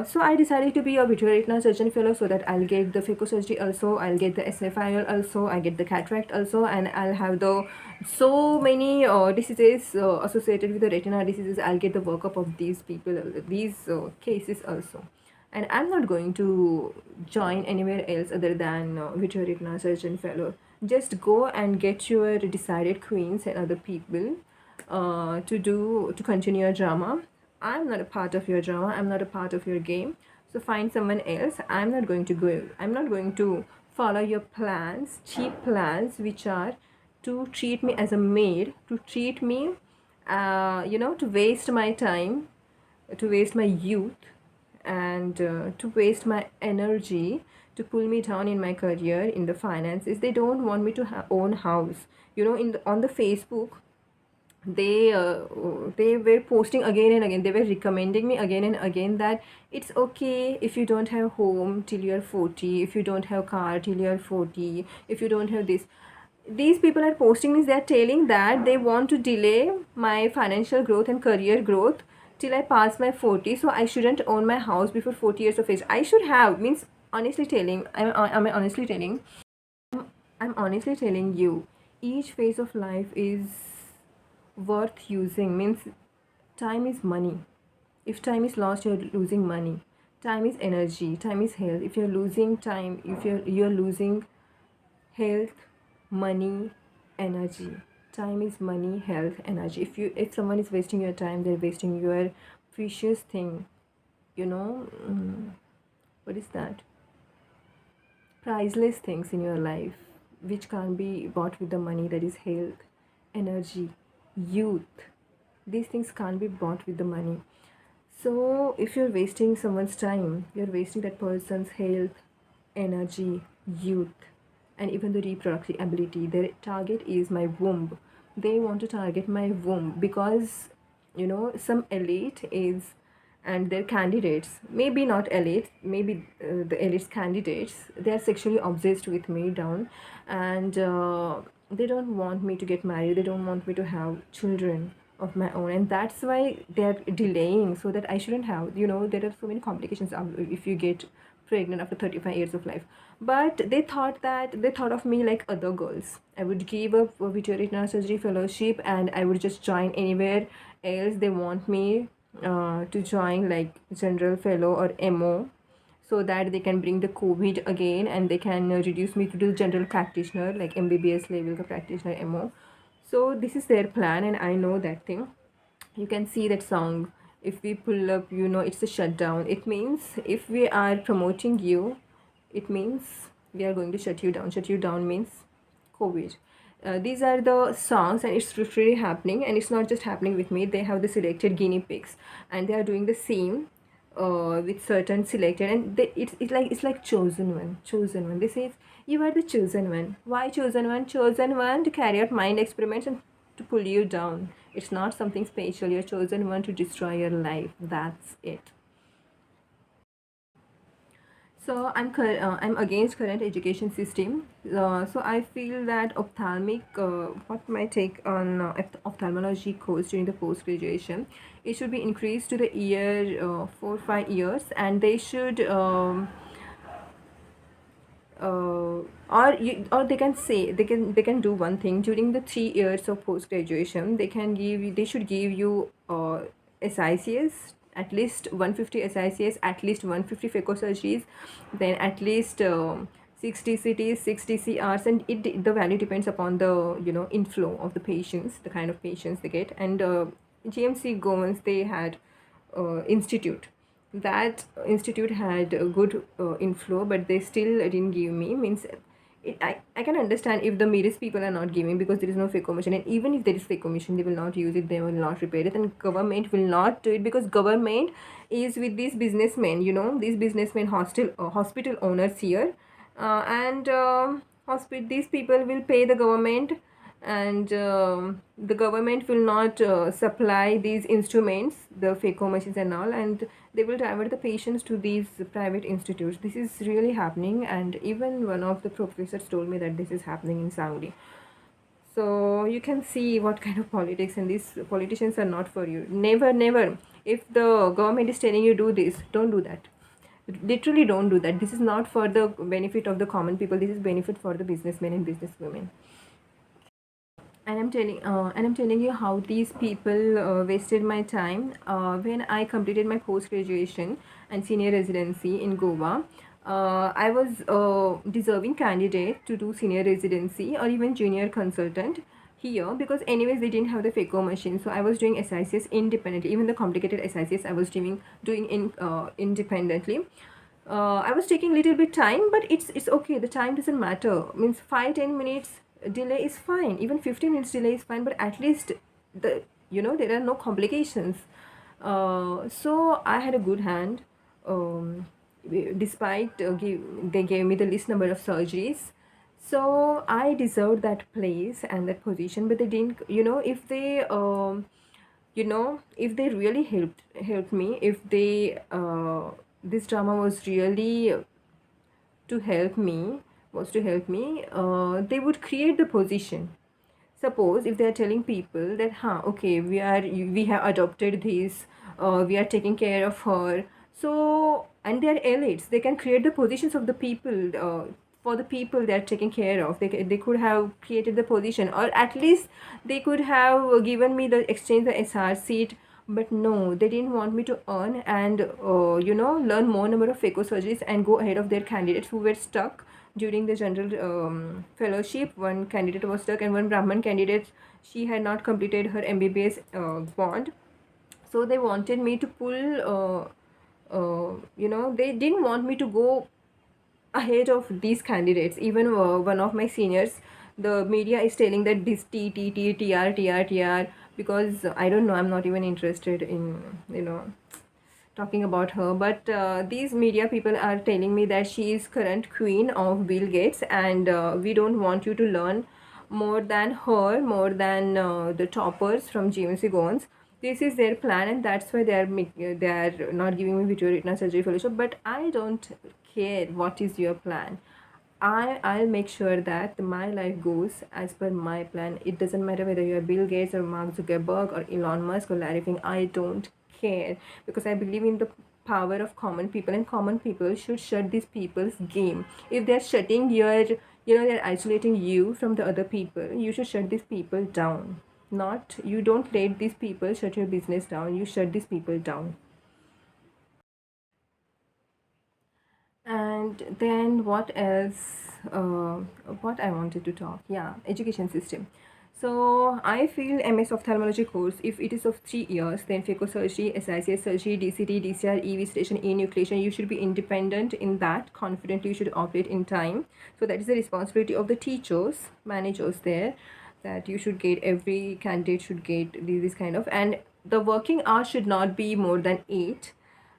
So I decided to be a vitreoretinal surgeon fellow, so that I'll get the phacosurgery also, I'll get the SFIL also, I get the cataract also, and I'll have the so many diseases associated with the retina diseases. I'll get the workup of these people, these cases also. And I'm not going to join anywhere else other than vitreoretinal surgeon fellow. Just go and get your decided queens and other people to continue your drama. I'm not a part of your drama. I'm not a part of your game. So find someone else. I'm not going to follow your plans, cheap plans, which are to treat me as a maid, to treat me, to waste my time, to waste my youth, and to waste my energy, to pull me down in my career, in the finances. They don't want me to own house. On the Facebook, they were posting again and again. They were recommending me again and again that it's okay if you don't have home till you're 40, if you don't have car till you're 40, if you don't have this. These people are posting this. They're telling that they want to delay my financial growth and career growth till I pass my 40, so I shouldn't own my house before 40 years of age. I should have, means, honestly telling, I'm honestly telling you, each phase of life is worth using. Means, time is money. If time is lost, you're losing money. Time is energy. Time is health. If you're losing time, if you're losing health, money, energy. Time is money, health, energy. If someone is wasting your time, they're wasting your precious thing. What is that? Priceless things in your life, which can't be bought with the money, that is health, energy, youth. These things can't be bought with the money. So if you're wasting someone's time, you're wasting that person's health, energy, youth, and even the reproductive ability. Their target is my womb. They want to target my womb because, some elite is, and their candidates, maybe not elite, maybe the elite candidates, they are sexually obsessed with me down, and they don't want me to get married, they don't want me to have children of my own, and that's why they're delaying, so that I shouldn't have, there are so many complications if you get pregnant after 35 years of life. But they thought of me like other girls. I would give up a veterinary surgery fellowship and I would just join anywhere else they want me to join, like general fellow or mo, so that they can bring the covid again and they can reduce me to the general practitioner, like mbbs level practitioner mo. So this is their plan and I know that thing. You can see that song. If we pull up, it's a shutdown. It means if we are promoting you, it means we are going to shut you down. Shut you down means covid. These are the songs and it's literally happening, and it's not just happening with me. They have the selected guinea pigs and they are doing the same with certain selected, and it's like chosen one. They say you are the chosen one. Why chosen one? Chosen one to carry out mind experiments and to pull you down. It's not something special. You're chosen one to destroy your life. That's it. So I'm against current education system. So I feel that ophthalmic. What my take on ophthalmology course during the post graduation? It should be increased to the year 4 5 years, and they should. Or they can say they can do one thing during the 3 years of post graduation. They should give you SICS, at least 150 SICS, at least 150 phaco surgeries, then at least 60 CTs, 60 CRs, and the value depends upon the inflow of the patients, the kind of patients they get. And GMC Governments, they had institute. That institute had a good inflow, but they still didn't give me. Means I can understand if the Meris people are not giving because there is no fake commission, and even if there is fake commission, they will not use it, they will not repair it, and government will not do it because government is with these businessmen, these businessmen, hospital owners here, and hospital, these people will pay the government, and the government will not supply these instruments, the phaco machines and all, and they will divert the patients to these private institutes. This is really happening, and even one of the professors told me that this is happening in Saudi. So you can see what kind of politics, and these politicians are not for you. Never, never. If the government is telling you do this, don't do that. Literally don't do that. This is not for the benefit of the common people. This is benefit for the businessmen and businesswomen. And I'm telling you how these people wasted my time when I completed my post graduation and senior residency in Goa. I was a deserving candidate to do senior residency or even junior consultant here, because anyways they didn't have the phaco machine, so I was doing SICS independently. Even the complicated SICS I was doing in independently. I was taking little bit time, but it's okay. The time doesn't matter. Means 5 10 minutes delay is fine. Even 15 minutes delay is fine. But at least there are no complications. So I had a good hand. Despite they gave me the least number of surgeries, so I deserved that place and that position. But they didn't. If they really helped me, if they this drama was really to help me, they would create the position. Suppose if they are telling people that, okay, we have adopted this, we are taking care of her. So, and they are elites, they can create the positions of the people, for the people they are taking care of. They could have created the position, or at least they could have given me the exchange the SR seat. But no, they didn't want me to earn and learn more number of phaco surgeries and go ahead of their candidates who were stuck during the general fellowship. One candidate was stuck, and one Brahman candidate, she had not completed her MBBS bond. So they wanted me to pull, they didn't want me to go ahead of these candidates. Even one of my seniors, the media is telling that this TR, because I don't know, I'm not even interested in, you know, talking about her. But these media people are telling me that she is current queen of Bill Gates, and we don't want you to learn more than her, more than the toppers from GMC Gowans. This is their plan, and that's why they are not giving me video retina surgery fellowship. But I don't care what is your plan. I'll make sure that my life goes as per my plan. It doesn't matter whether you're Bill Gates or Mark Zuckerberg or Elon Musk or Larry Fink. I don't care, because I believe in the power of common people, and common people should shut these people's game. If they're shutting your, they're isolating you from the other people, you should shut these people down. Not, you don't let these people shut your business down. You shut these people down. And then what else? What I wanted to talk? Yeah, education system. So I feel MS ophthalmology course, if it is of 3 years, then phaco surgery, SICS surgery, DCT, DCR, EV station, enucleation, you should be independent in that. Confidently, you should operate in time. So that is the responsibility of the teachers, managers there, that you should get, every candidate should get this kind of, and the working hours should not be more than 8.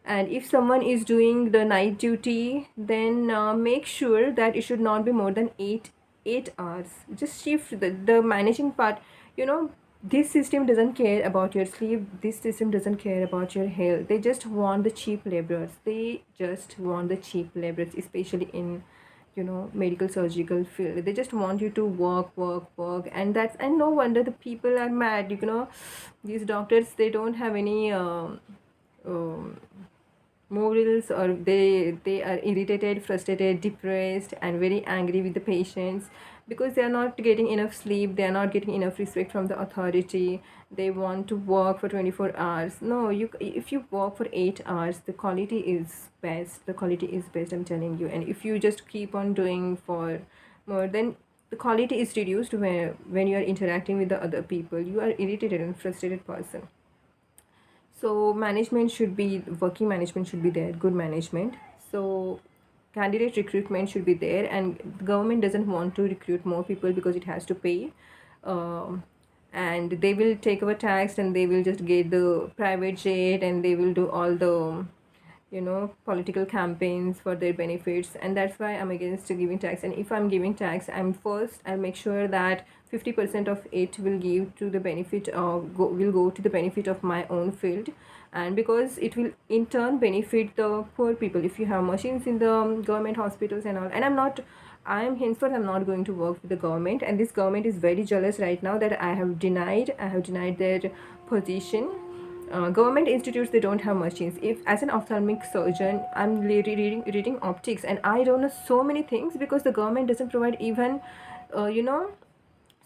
And if someone is doing the night duty, then make sure that it should not be more than 8 hours. Just shift the managing part, you know. This system doesn't care about your sleep. This system doesn't care about your health. They just want the cheap laborers. They just want the cheap laborers, especially in, medical surgical field. They just want you to work, and no wonder the people are mad. These doctors, they don't have any um, morals, or they are irritated, frustrated, depressed, and very angry with the patients, because they are not getting enough sleep, they are not getting enough respect from the authority. They want to work for 24 hours. No, you, if you work for 8 hours, the quality is best. The quality is best, I'm telling you. And if you just keep on doing for more, then the quality is reduced. When you are interacting with the other people, you are irritated and frustrated person. So management should be, working management should be there, good management. So candidate recruitment should be there, and the government doesn't want to recruit more people because it has to pay. um, and they will take our tax, and they will just get the private jet, and they will do all the, political campaigns for their benefits. And that's why I'm against giving tax. And if I'm giving tax, I'll make sure that 50% of it will give to the benefit of will go to the benefit of my own field. And because it will in turn benefit the poor people. If you have machines in the government hospitals and all, and I'm not going to work with the government. And this government is very jealous right now that I have denied their position. Government institutes, they don't have machines. If, as an ophthalmic surgeon, I'm reading optics, and I don't know so many things, because the government doesn't provide even, you know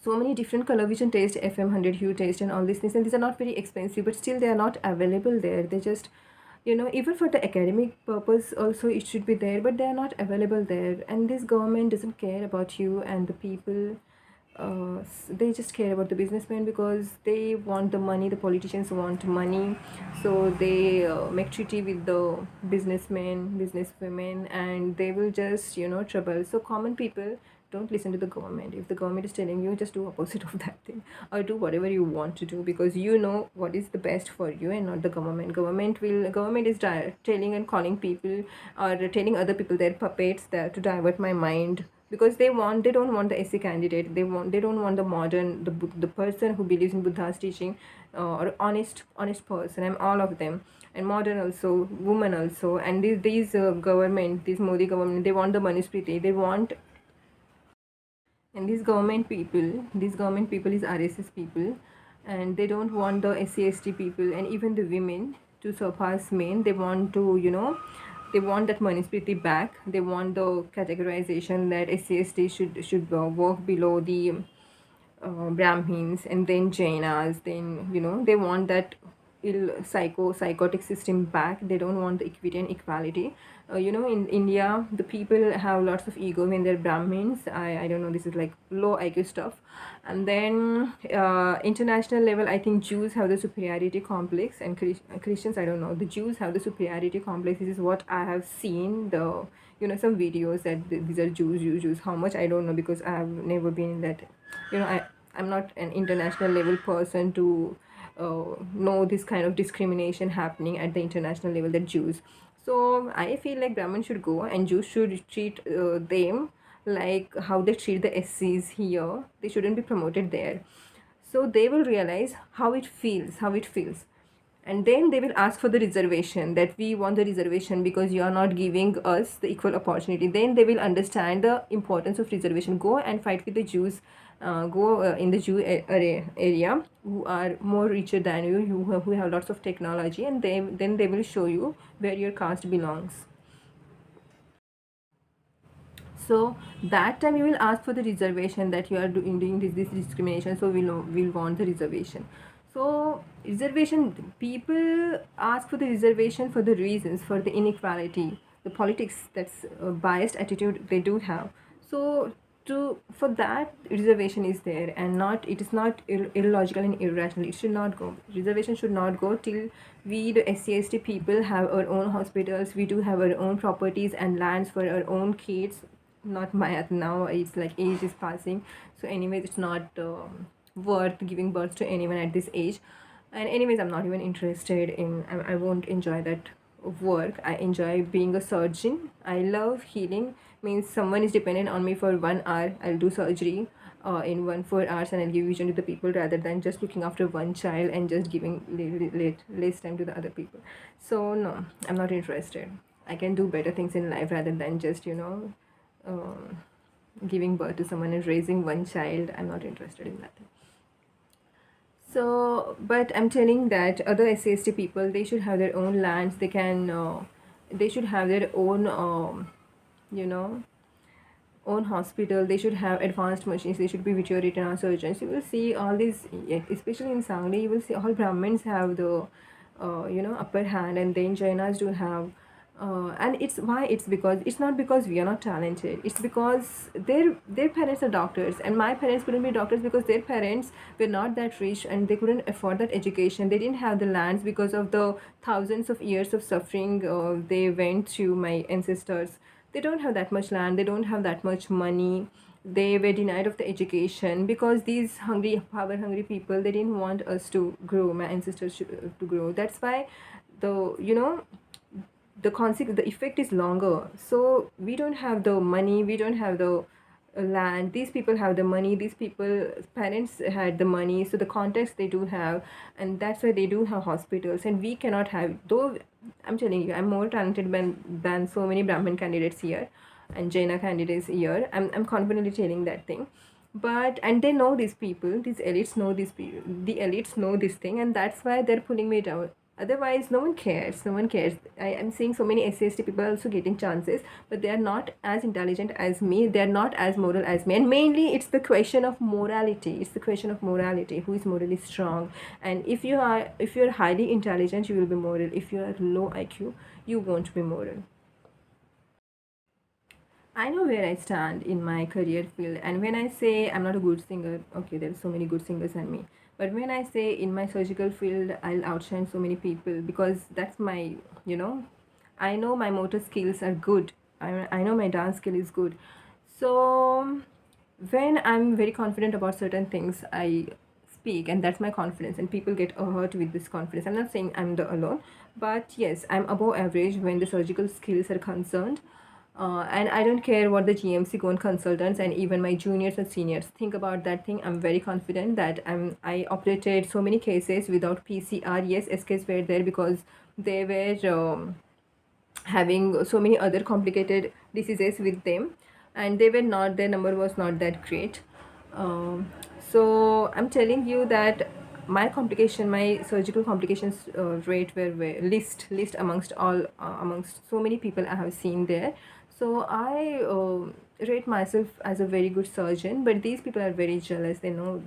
so many different color vision test, FM100 hue test, and all these things. And these are not very expensive, but still they are not available there. They just, even for the academic purpose also it should be there, but they are not available there. And this government doesn't care about you and the people. They just care about the businessmen, because they want the money. The politicians want money, so they make treaty with the businessmen, businesswomen, and they will just, trouble. So common people, don't listen to the government. If the government is telling you, just do opposite of that thing, or do whatever you want to do, because you know what is the best for you, and not the government. Government is telling and calling people, or telling other people, they're puppets there to divert my mind, because they don't want the SC candidate. They don't want the modern, the person who believes in Buddha's teaching, or honest person. I'm all of them. And modern also, woman also. And these government, this Modi government, they want the Manusmriti. They want, and these government people is RSS people, and they don't want the SC/ST people and even the women to surpass men. They want to, they want that Manusmriti back. They want the categorization that SC/ST should work below the Brahmins, and then Jainas. Then, they want that psychotic system back. They don't want the equity and equality. In India, the people have lots of ego when they're Brahmins. I don't know, this is like low IQ stuff. And then international level, I think Jews have the superiority complex, and Christians, I don't know. The Jews have the superiority complex. This is what I have seen. The some videos that these are Jews. How much I don't know, because I have never been in that. I'm not an international level person to know this kind of discrimination happening at the international level, that Jews. So I feel like Brahmin should go and Jews should treat them like how they treat the SCs here. They shouldn't be promoted there. So they will realize how it feels, and then they will ask for the reservation, that we want the reservation because you are not giving us the equal opportunity. Then they will understand the importance of reservation. Go and fight with the Jews. Go in the area who are more richer than you, who have lots of technology, and then they will show you where your caste belongs. So that time you will ask for the reservation, that you are doing this discrimination, so we'll want the reservation. So reservation, people ask for the reservation for the reasons, for the inequality, the politics, that's a biased attitude they do have. So to for that, reservation is there, and not it is not illogical and irrational. It should not go. Reservation should not go till we, the SC/ST people, have our own hospitals. We do have our own properties and lands for our own kids. Not my at now, it's like age is passing. So anyways, it's not worth giving birth to anyone at this age. And anyways, I'm not even interested in, I won't enjoy that work. I enjoy being a surgeon. I love healing. Means someone is dependent on me for 1 hour, I'll do surgery in 1 4 hours, and I'll give vision to the people, rather than just looking after one child and just giving less time to the other people. So no, I'm not interested. I can do better things in life rather than just um, giving birth to someone and raising one child. I'm not interested in that. So, but I'm telling that other SCST people, they should have their own lands. They should have their own, you know, own hospital. They should have advanced machines. They should be veterinary surgeons. You will see all these, especially in Sangli, you will see all Brahmins have the, upper hand, and then Jainas do have. And it's because it's not because we are not talented. It's because their parents are doctors, and my parents couldn't be doctors because their parents were not that rich and they couldn't afford that education. They didn't have the lands because of the thousands of years of suffering they went through. My ancestors, they don't have that much land, they don't have that much money. They were denied of the education because these hungry, power hungry people, they didn't want us to grow, my ancestors to grow. That's why the the effect is longer. So we don't have the money, we don't have the land. These people have the money, these people parents had the money, so the context they do have, and that's why they do have hospitals, and we cannot have. Though I'm telling you, I'm more talented than so many Brahmin candidates here and Jaina candidates here. I'm confidently telling that thing. But and they know these people, these elites know these people, the elites know this thing, and that's why they're pulling me down. Otherwise, no one cares. I am seeing so many SCST people also getting chances, but they are not as intelligent as me, they are not as moral as me. And mainly it's the question of morality. It's the question of morality, who is morally strong. And if you're highly intelligent, you will be moral. If you are low IQ, you won't be moral. I know where I stand in my career field, and when I say I'm not a good singer, okay, there's so many good singers than me. But when I say in my surgical field, I'll outshine so many people, because that's my, you know, I know my motor skills are good. I know my dance skill is good. So when I'm very confident about certain things, I speak, and that's my confidence, and people get hurt with this confidence. I'm not saying I'm the alone, but yes, I'm above average when the surgical skills are concerned. And I don't care what the GMC Gone consultants and even my juniors and seniors think about that thing. I'm very confident that I operated so many cases without PCR. Yes, SKs were there because they were having so many other complicated diseases with them, and they were not, their number was not that great. um, so I'm telling you that my surgical complications rate were least amongst all, amongst so many people I have seen there. So I rate myself as a very good surgeon, but these people are very jealous, they know,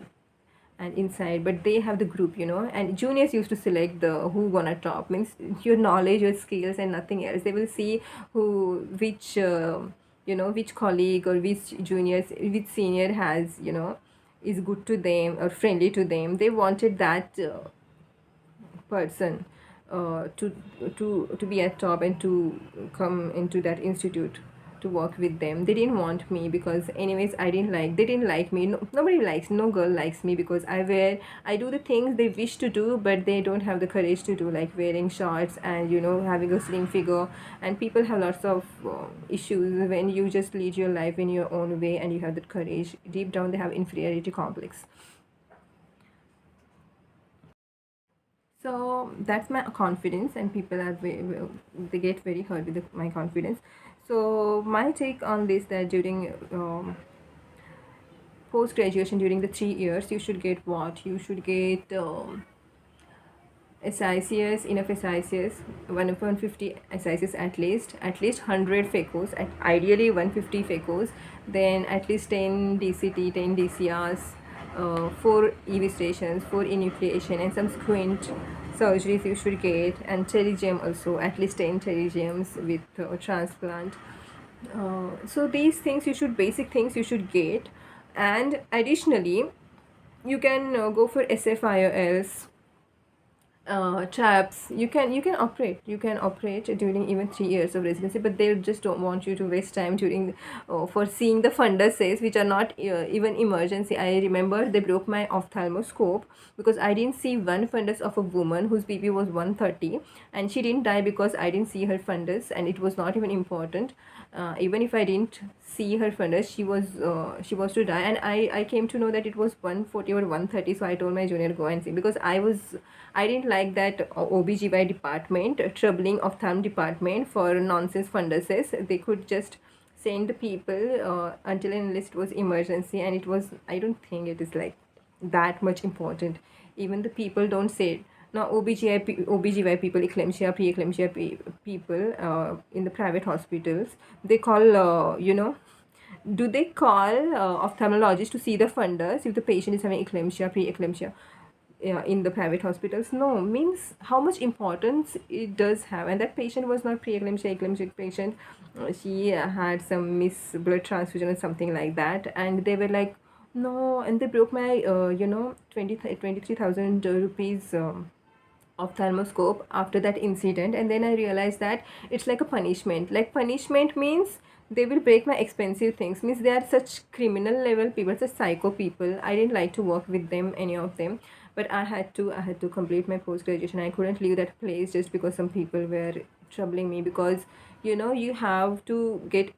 and inside, but they have the group, and juniors used to select the who gonna top. Means your knowledge, your skills, and nothing else. They will see which colleague or which juniors, which senior has, is good to them or friendly to them. They wanted that person to be at top and to come into that institute to work with them. They didn't want me because anyways they didn't like me. No, nobody likes, no girl likes me because I do the things they wish to do, but they don't have the courage to do, like wearing shorts and having a slim figure. And people have lots of issues when you just lead your life in your own way and you have that courage. Deep down they have inferiority complex. So that's my confidence, and people are they get very hurt with my confidence. So my take on this, that during post graduation, during the 3 years, you should get what you should get. SICS, enough SICS, 150 SICS at least 100 FECOs, ideally 150 FECOs, then at least 10 DCT, 10 DCRs, 4 EV stations, 4 enucleation, and some squint surgeries you should get, and pterygium also, at least 10 pterygiums with transplant. So these things basic things you should get, and additionally, you can go for SFIOLs, traps. You can operate during even 3 years of residency, but they just don't want you to waste time during for seeing the funduses, which are not even emergency. I remember they broke my ophthalmoscope because I didn't see one fundus of a woman whose BP was 130, and she didn't die because I didn't see her fundus, and it was not even important. Even if I didn't see her fundus, she was to die, and I came to know that it was 140 or 130. So I told my junior, go and see, because I didn't like that OBGY department, troubling ophthalm department for nonsense funduses. They could just send the people until and unless it was emergency, and it was, I don't think it is like that much important. Even the people don't say it. Now OBGY people, eclampsia, pre-eclampsia people in the private hospitals, they call do they call ophthalmologist to see the fundus if the patient is having eclampsia, pre-eclampsia? Yeah, in the private hospitals, no, means how much importance it does have. And that patient was not pre-eclampsia, eclampsia patient. She had some miss blood transfusion or something like that, and they were like, no, and they broke my 23,000 rupees ophthalmoscope after that incident. And then I realized that it's like a punishment. Like, punishment means they will break my expensive things, means they are such criminal level people, such psycho people. I didn't like to work with them, any of them. But I had to complete my post graduation. I couldn't leave that place just because some people were troubling me, because you have to get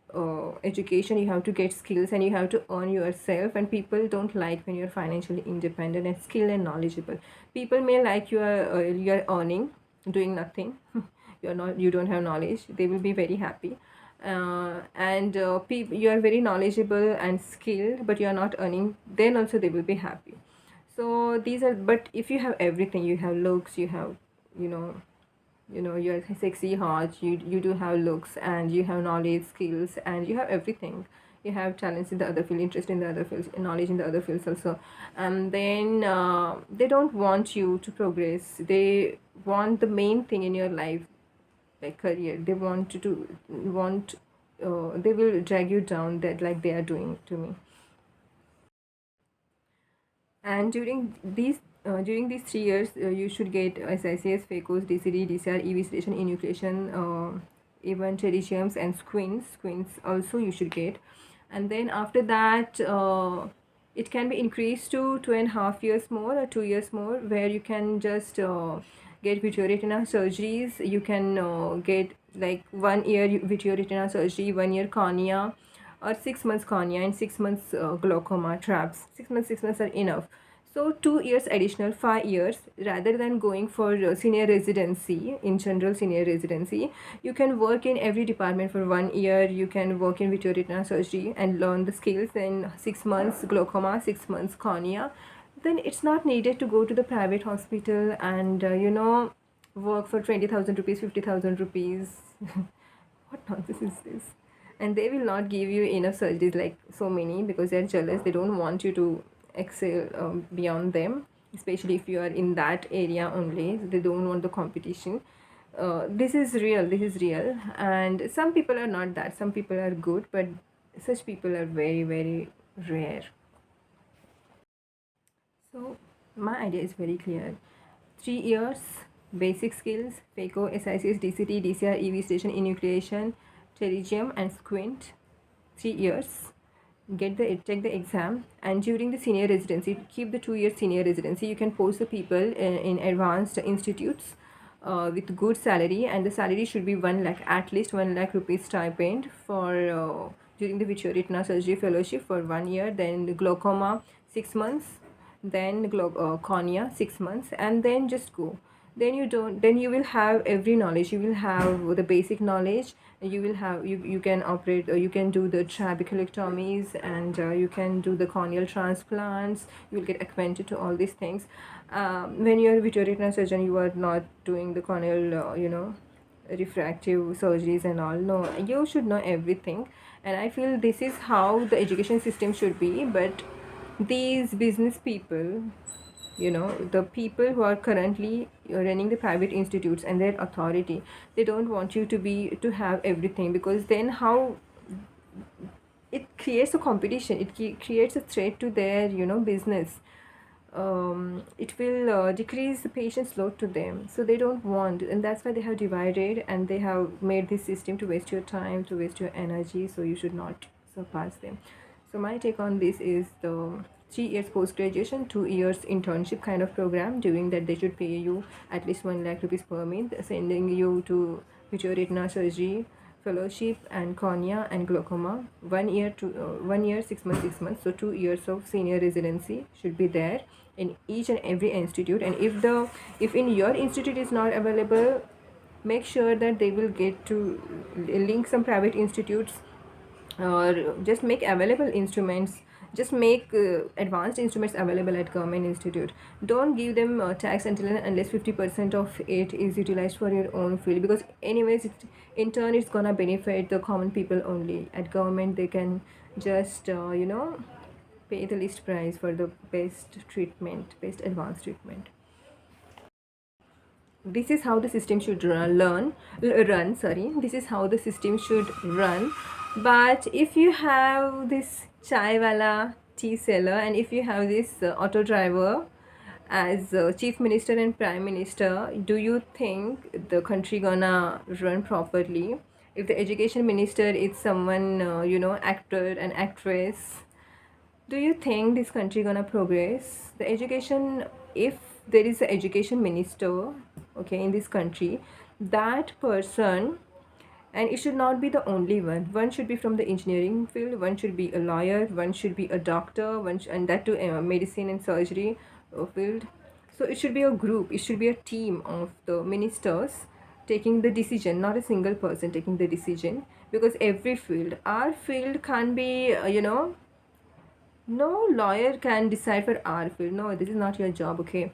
education, you have to get skills, and you have to earn yourself. And people don't like when you're financially independent and skilled and knowledgeable. People may like you are earning, doing nothing. You don't have knowledge, they will be very happy. And you are very knowledgeable and skilled, but you are not earning, then also they will be happy. So these are, but if you have everything, you have looks, you have, you know you're sexy, hot, you do have looks, and you have knowledge, skills, and you have everything. You have talents in the other field, interest in the other fields, knowledge in the other fields also. And then they don't want you to progress. They want the main thing in your life, like career. They want you to want they will drag you down, that like they are doing to me. And during these 3 years, you should get SICS, FACOS, DCD, DCR, EV station, enucleation, even pterygiums and squints. Squints also you should get. And then after that, it can be increased to 2.5 years more or 2 years more, where you can just get vitreoretinal surgeries. You can get like 1 year vitreoretinal surgery, 1 year cornea, or 6 months cornea, and 6 months glaucoma traps. 6 months are enough. So 2 years additional, 5 years, rather than going for senior residency, in general senior residency, you can work in every department for 1 year. You can work in vitreoretinal surgery and learn the skills. In 6 months glaucoma, 6 months cornea. Then it's not needed to go to the private hospital and work for 20,000 rupees, 50,000 rupees. What nonsense is this? And they will not give you enough surgeries, like so many, because they're jealous. They don't want you to excel beyond them, especially if you are in that area only. They don't want the competition. This is real, and some people are not that. Some people are good, but such people are very, very rare. So my idea is very clear. 3 years, basic skills, FACO, SICS, DCT, DCR, EV station, enucleation, Pterygium and Squint, 3 years. Take the exam, and during the senior residency, keep the 2 year senior residency. You can post the people in advanced institutes with good salary, and the salary should be 1 lakh, at least 1 lakh rupees stipend for during the Vitreoretina surgery fellowship for 1 year. Then the glaucoma 6 months, then cornea 6 months, and then just go. Then you don't, then you will have every knowledge. You will have the basic knowledge. You will have, you can operate, you can do the trabeculectomies, and you can do the corneal transplants. You will get acquainted to all these things. When you're a vitreoretinal surgeon, you are not doing the corneal refractive surgeries and all. No, you should know everything. And I feel this is how the education system should be. But these business people, the people who are currently running the private institutes and their authority, they don't want you to have everything, because then how it creates a competition, it creates a threat to their business. It will decrease the patient's load to them, so they don't want, and that's why they have divided, and they have made this system to waste your time, to waste your energy. So you should not surpass them. So my take on this is the 3 years post graduation, 2 years internship kind of program. During that, they should pay you at least 1 lakh rupees per month, sending you to vitreoretina surgery fellowship and cornea and glaucoma. 1 year to 1 year, 6 months, 6 months. So 2 years of senior residency should be there in each and every institute. And if in your institute is not available, make sure that they will get to link some private institutes, or just make available instruments, just make advanced instruments available at government institute. Don't give them tax until and unless 50% of it is utilized for your own field, because anyways in turn it's gonna benefit the common people only. At government, they can just pay the least price for the best treatment, best advanced treatment. This is how the system should run, sorry, this is how the system should run. But if you have this chai wala, tea seller, and if you have this auto driver as chief minister and prime minister, do you think the country gonna run properly? If the education minister is someone actor and actress, do you think this country gonna progress? The education, if there is an education minister, okay, in this country, that person, and it should not be the only one should be from the engineering field, one should be a lawyer, one should be a doctor, and that too medicine and surgery field. So it should be a group, it should be a team of the ministers taking the decision, not a single person taking the decision. Because every field, our field can't be no lawyer can decide for our field. No, this is not your job, okay?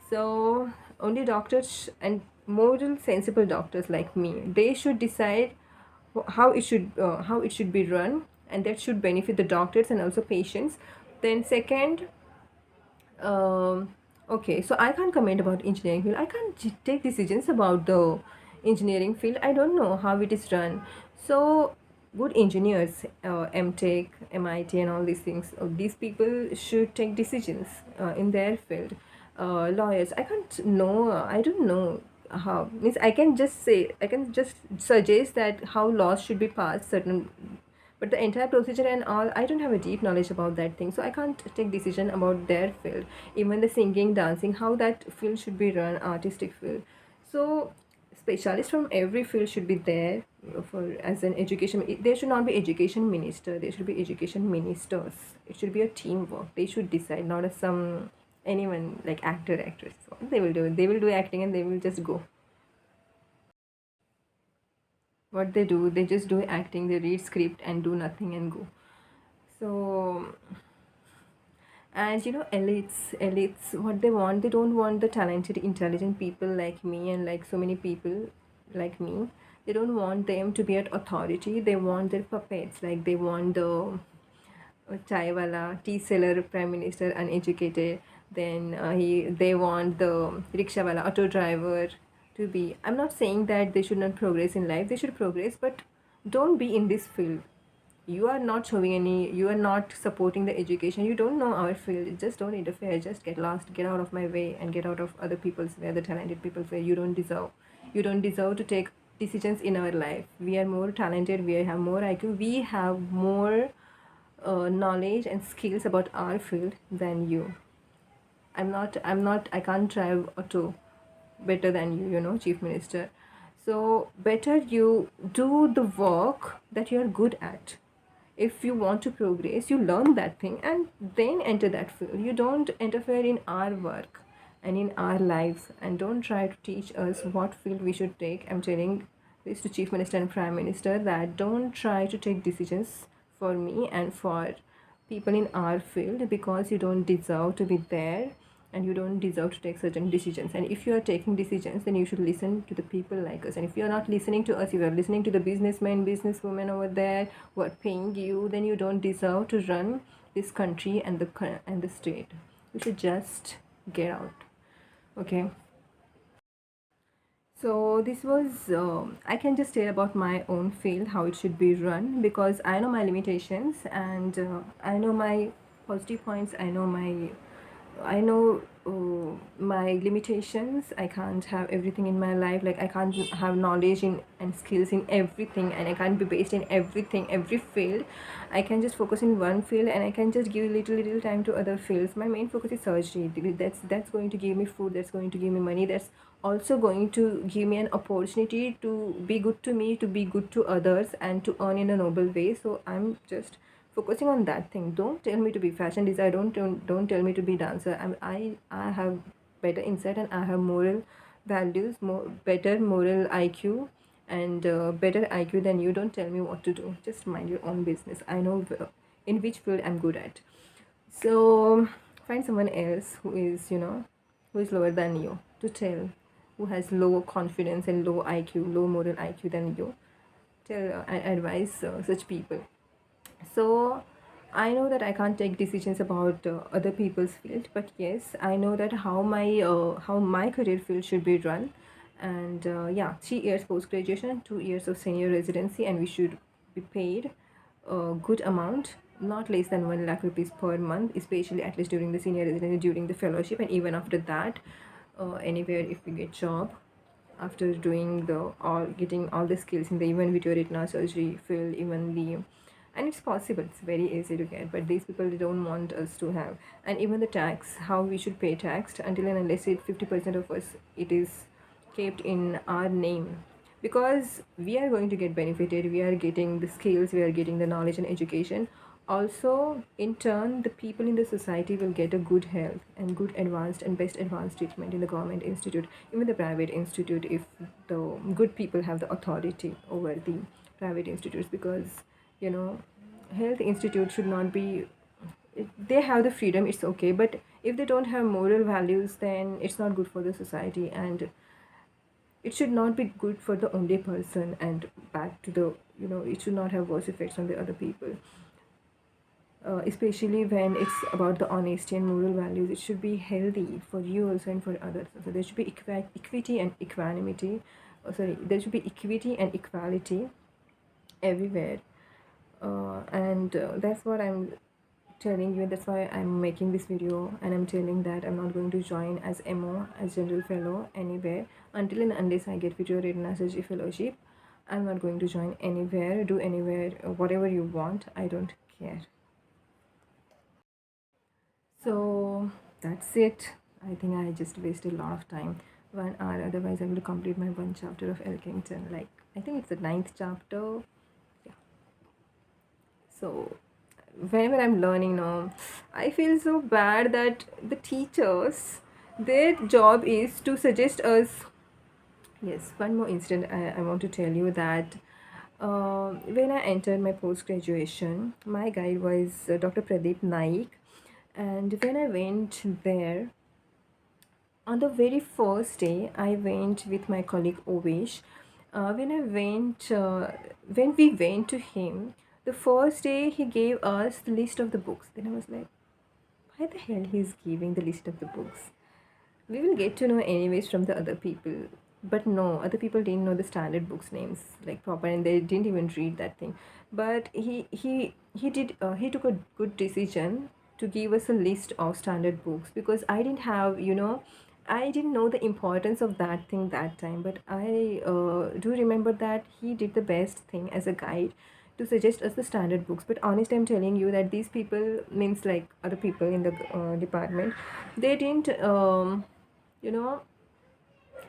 So only doctors and moral sensible doctors like me, they should decide how it should be run, and that should benefit the doctors and also patients. Then second, okay, so I can't comment about engineering field. I can't take decisions about the engineering field. I don't know how it is run. So good engineers, MTech, MIT, and all these things, these people should take decisions in their field. Lawyers, I can't know. I don't know how. Means I can just say, I can just suggest that how laws should be passed, certain, but the entire procedure and all, I don't have a deep knowledge about that thing, so I can't take decision about their field. Even the singing, dancing, how that field should be run, artistic field. So specialists from every field should be there for as an education. There should not be education minister, there should be education ministers. It should be a teamwork. They should decide, not as some anyone like actor, actress. So they will do, they will do acting, and they will just go. What they do, they just do acting, they read script and do nothing and go. So, and elites, what they want, they don't want the talented, intelligent people like me and like so many people like me. They don't want them to be at authority. They want their puppets. Like they want the chai wala, tea seller, prime minister, uneducated. Then they want the rickshaw wala, auto driver to be. I'm not saying that they should not progress in life. They should progress, but don't be in this field. You are not showing any. You are not supporting the education. You don't know our field. Just don't interfere. Just get lost. Get out of my way and get out of other people's way. The talented people's way. You don't deserve. You don't deserve to take decisions in our life. We are more talented, we have more IQ, we have more knowledge and skills about our field than you. I can't drive auto better than you, Chief Minister. So better you do the work that you're good at. If you want to progress, you learn that thing and then enter that field. You don't interfere in our work and in our lives, and don't try to teach us what field we should take. I'm telling this to Chief Minister and Prime Minister, that don't try to take decisions for me and for people in our field, because you don't deserve to be there and you don't deserve to take certain decisions. And if you are taking decisions, then you should listen to the people like us. And if you are not listening to us, you are listening to the businessmen, businesswomen over there who are paying you, then you don't deserve to run this country and the state. You should just get out. Okay. So this was, I can just tell about my own field, how it should be run, because I know my limitations, and I know my positive points. I know my limitations. I can't have everything in my life. Like, I can't have knowledge in and skills in everything, and I can't be based in everything, every field. I can just focus in one field, and I can just give little time to other fields. My main focus is surgery. That's going to give me food. That's going to give me money. That's also going to give me an opportunity to be good to me, to be good to others, and to earn in a noble way. So I'm just focusing on that thing. Don't tell me to be fashion designer. Don't tell me to be dancer. I have better insight, and I have moral values, more better moral IQ, and better IQ than you. Don't tell me what to do. Just mind your own business. I know in which field I'm good at. So find someone else who is lower than you to tell, who has low confidence and low IQ, low moral IQ than you. Tell, I advise such people. So I know that I can't take decisions about other people's field, but yes, I know that how my career field should be run. And yeah, 3 years post graduation, 2 years of senior residency, and we should be paid a good amount, not less than 1 lakh rupees per month, especially at least during the senior residency, during the fellowship, and even after that, anywhere if we get job after doing the all getting all the skills in the even video retina surgery field, even the, and it's possible, it's very easy to get, but these people, they don't want us to have. And even the tax, how we should pay tax, until and unless 50% of us it is kept in our name, because we are going to get benefited, we are getting the skills, we are getting the knowledge and education. Also, in turn, the people in the society will get a good health and good advanced and best advanced treatment in the government institute, even the private institute, if the good people have the authority over the private institutes. Because you know health institute should not be, they have the freedom, it's okay, but if they don't have moral values, then it's not good for the society, and it should not be good for the only person, and back to the, it should not have worse effects on the other people. Especially when it's about the honesty and moral values, it should be healthy for you also and for others. So there should be equity and equanimity. Sorry, there should be equity and equality everywhere. And that's what I'm telling you. That's why I'm making this video, and I'm telling that I'm not going to join as MO, as general fellow, anywhere until and unless I get video retina surgery fellowship. I'm not going to join anywhere, do anywhere, whatever you want. I don't care. So that's it. I think I just wasted a lot of time, 1 hour. Otherwise, I will complete my one chapter of Elkington. Like, I think it's the ninth chapter. Yeah. So whenever I'm learning now, I feel so bad that the teachers, their job is to suggest us. Yes, one more incident I want to tell you that when I entered my post graduation, my guide was Dr. Pradeep Naik, and when I went there, on the very first day, I went with my colleague Ovesh. When we went to him, the first day he gave us the list of the books. Then I was like, why the hell he's giving the list of the books? We will get to know anyways from the other people. But no, other people didn't know the standard books names like proper, and they didn't even read that thing. But he took a good decision to give us a list of standard books, because I didn't have, I didn't know the importance of that thing that time, but I do remember that he did the best thing as a guide to suggest us the standard books. But honest, I'm telling you that these people, means like other people in the department, they didn't, you know,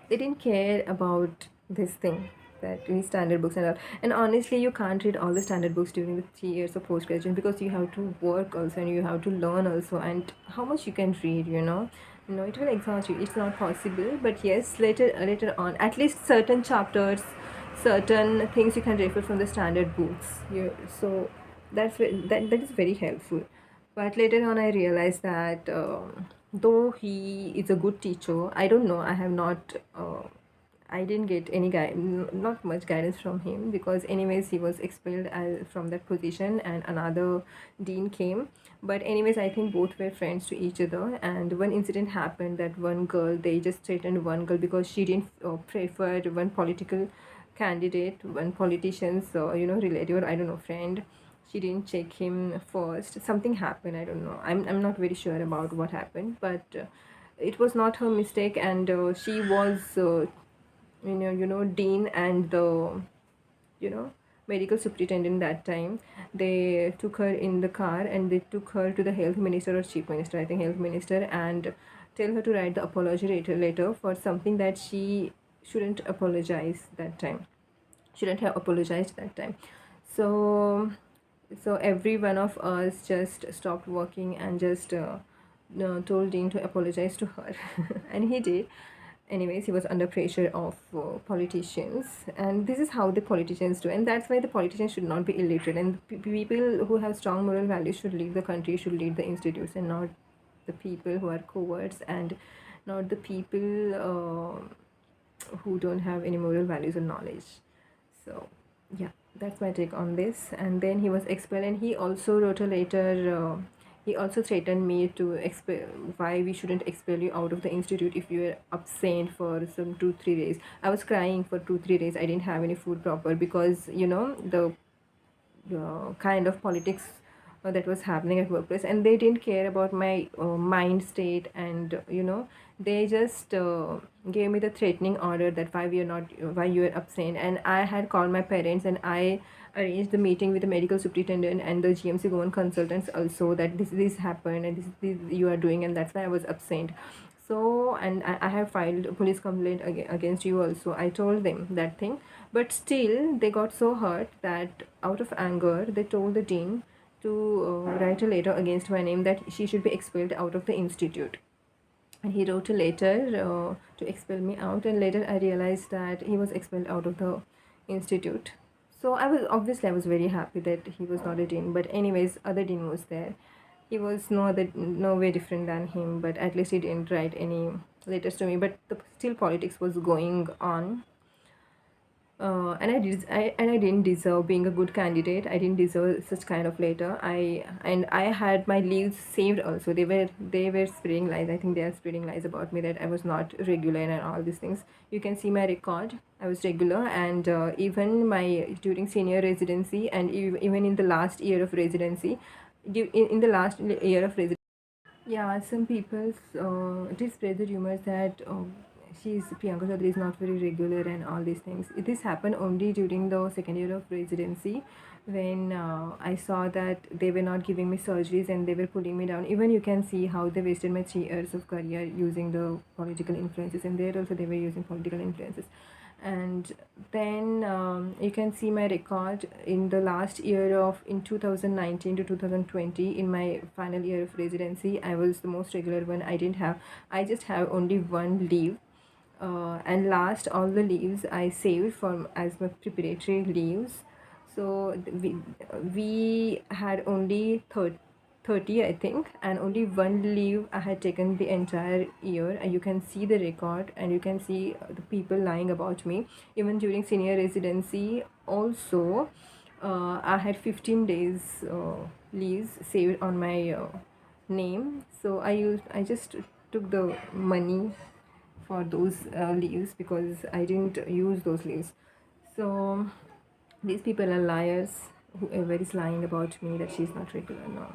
they didn't care about this thing, that these standard books and all. And honestly, you can't read all the standard books during the 3 years of post graduation, because you have to work also and you have to learn also, and how much you can read, no, it will exhaust you. It's not possible. But yes, later on, at least certain chapters, certain things you can refer from the standard books. So that is very helpful. But later on, I realized that though he is a good teacher, I don't know. I didn't get any not much guidance from him, because anyways he was expelled from that position and another dean came. But anyways, I think both were friends to each other, and one incident happened that one girl, they just threatened one girl because she didn't prefer one political candidate, one politician's relative, or I don't know, friend. She didn't check him first. Something happened, I don't know. I'm not very sure about what happened, but it was not her mistake. And she was dean and the you know medical superintendent that time. They took her in the car and they took her to the health minister or chief minister, I think health minister, and tell her to write the apology later for something that she shouldn't apologize that time, shouldn't have apologized that time. So so every one of us just stopped working and just no, told Dean to apologize to her. And he did. Anyways, he was under pressure of politicians, and this is how the politicians do, and that's why the politicians should not be illiterate, and people who have strong moral values should lead the country, should lead the institutes, and not the people who are cowards, and not the people who don't have any moral values or knowledge. So yeah, that's my take on this. And then he was expelled, and he also wrote a letter. He also threatened me to expel, why we shouldn't expel you out of the institute if you were absent for some 2-3 days. I was crying for 2-3 days. I didn't have any food proper, because the kind of politics that was happening at workplace, and they didn't care about my mind state. And they just gave me the threatening order that why you are absent. And I had called my parents, and I arranged the meeting with the medical superintendent and the GMC government consultants also, that this happened and this you are doing, and that's why I was absent. So, and I have filed a police complaint against you also. I told them that thing, but still they got so hurt that out of anger they told the dean to write a letter against my name, that she should be expelled out of the institute. And he wrote a letter to expel me out, and later I realized that he was expelled out of the institute. So I was very happy that he was not a dean. But anyways, other dean was there. He was no way different than him, but at least he didn't write any letters to me. But still politics was going on. And I didn't deserve being a good candidate. I didn't deserve such kind of letter. I had my leaves saved also. They were spreading lies. I think they are spreading lies about me, that I was not regular and all these things. You can see my record. I was regular, and even my during senior residency, and even in the last year of residency, in the last year of residency. Yeah, some people did spread the rumors that Priyanka Chaudhary is not very regular and all these things. This happened only during the second year of residency, when I saw that they were not giving me surgeries and they were pulling me down. Even you can see how they wasted my 3 years of career using the political influences, and there also they were using political influences. And then you can see my record in the last year of in 2019 to 2020. In my final year of residency, I was the most regular one. I just have only one leave, and last all the leaves I saved from as my preparatory leaves. So we had only 30, I think, and only one leave I had taken the entire year. And you can see the record, and you can see the people lying about me. Even during senior residency also, I had 15 days leaves saved on my name. So I just took the money for those leaves, because I didn't use those leaves. So these people are liars. Whoever is lying about me that she's not regular, no.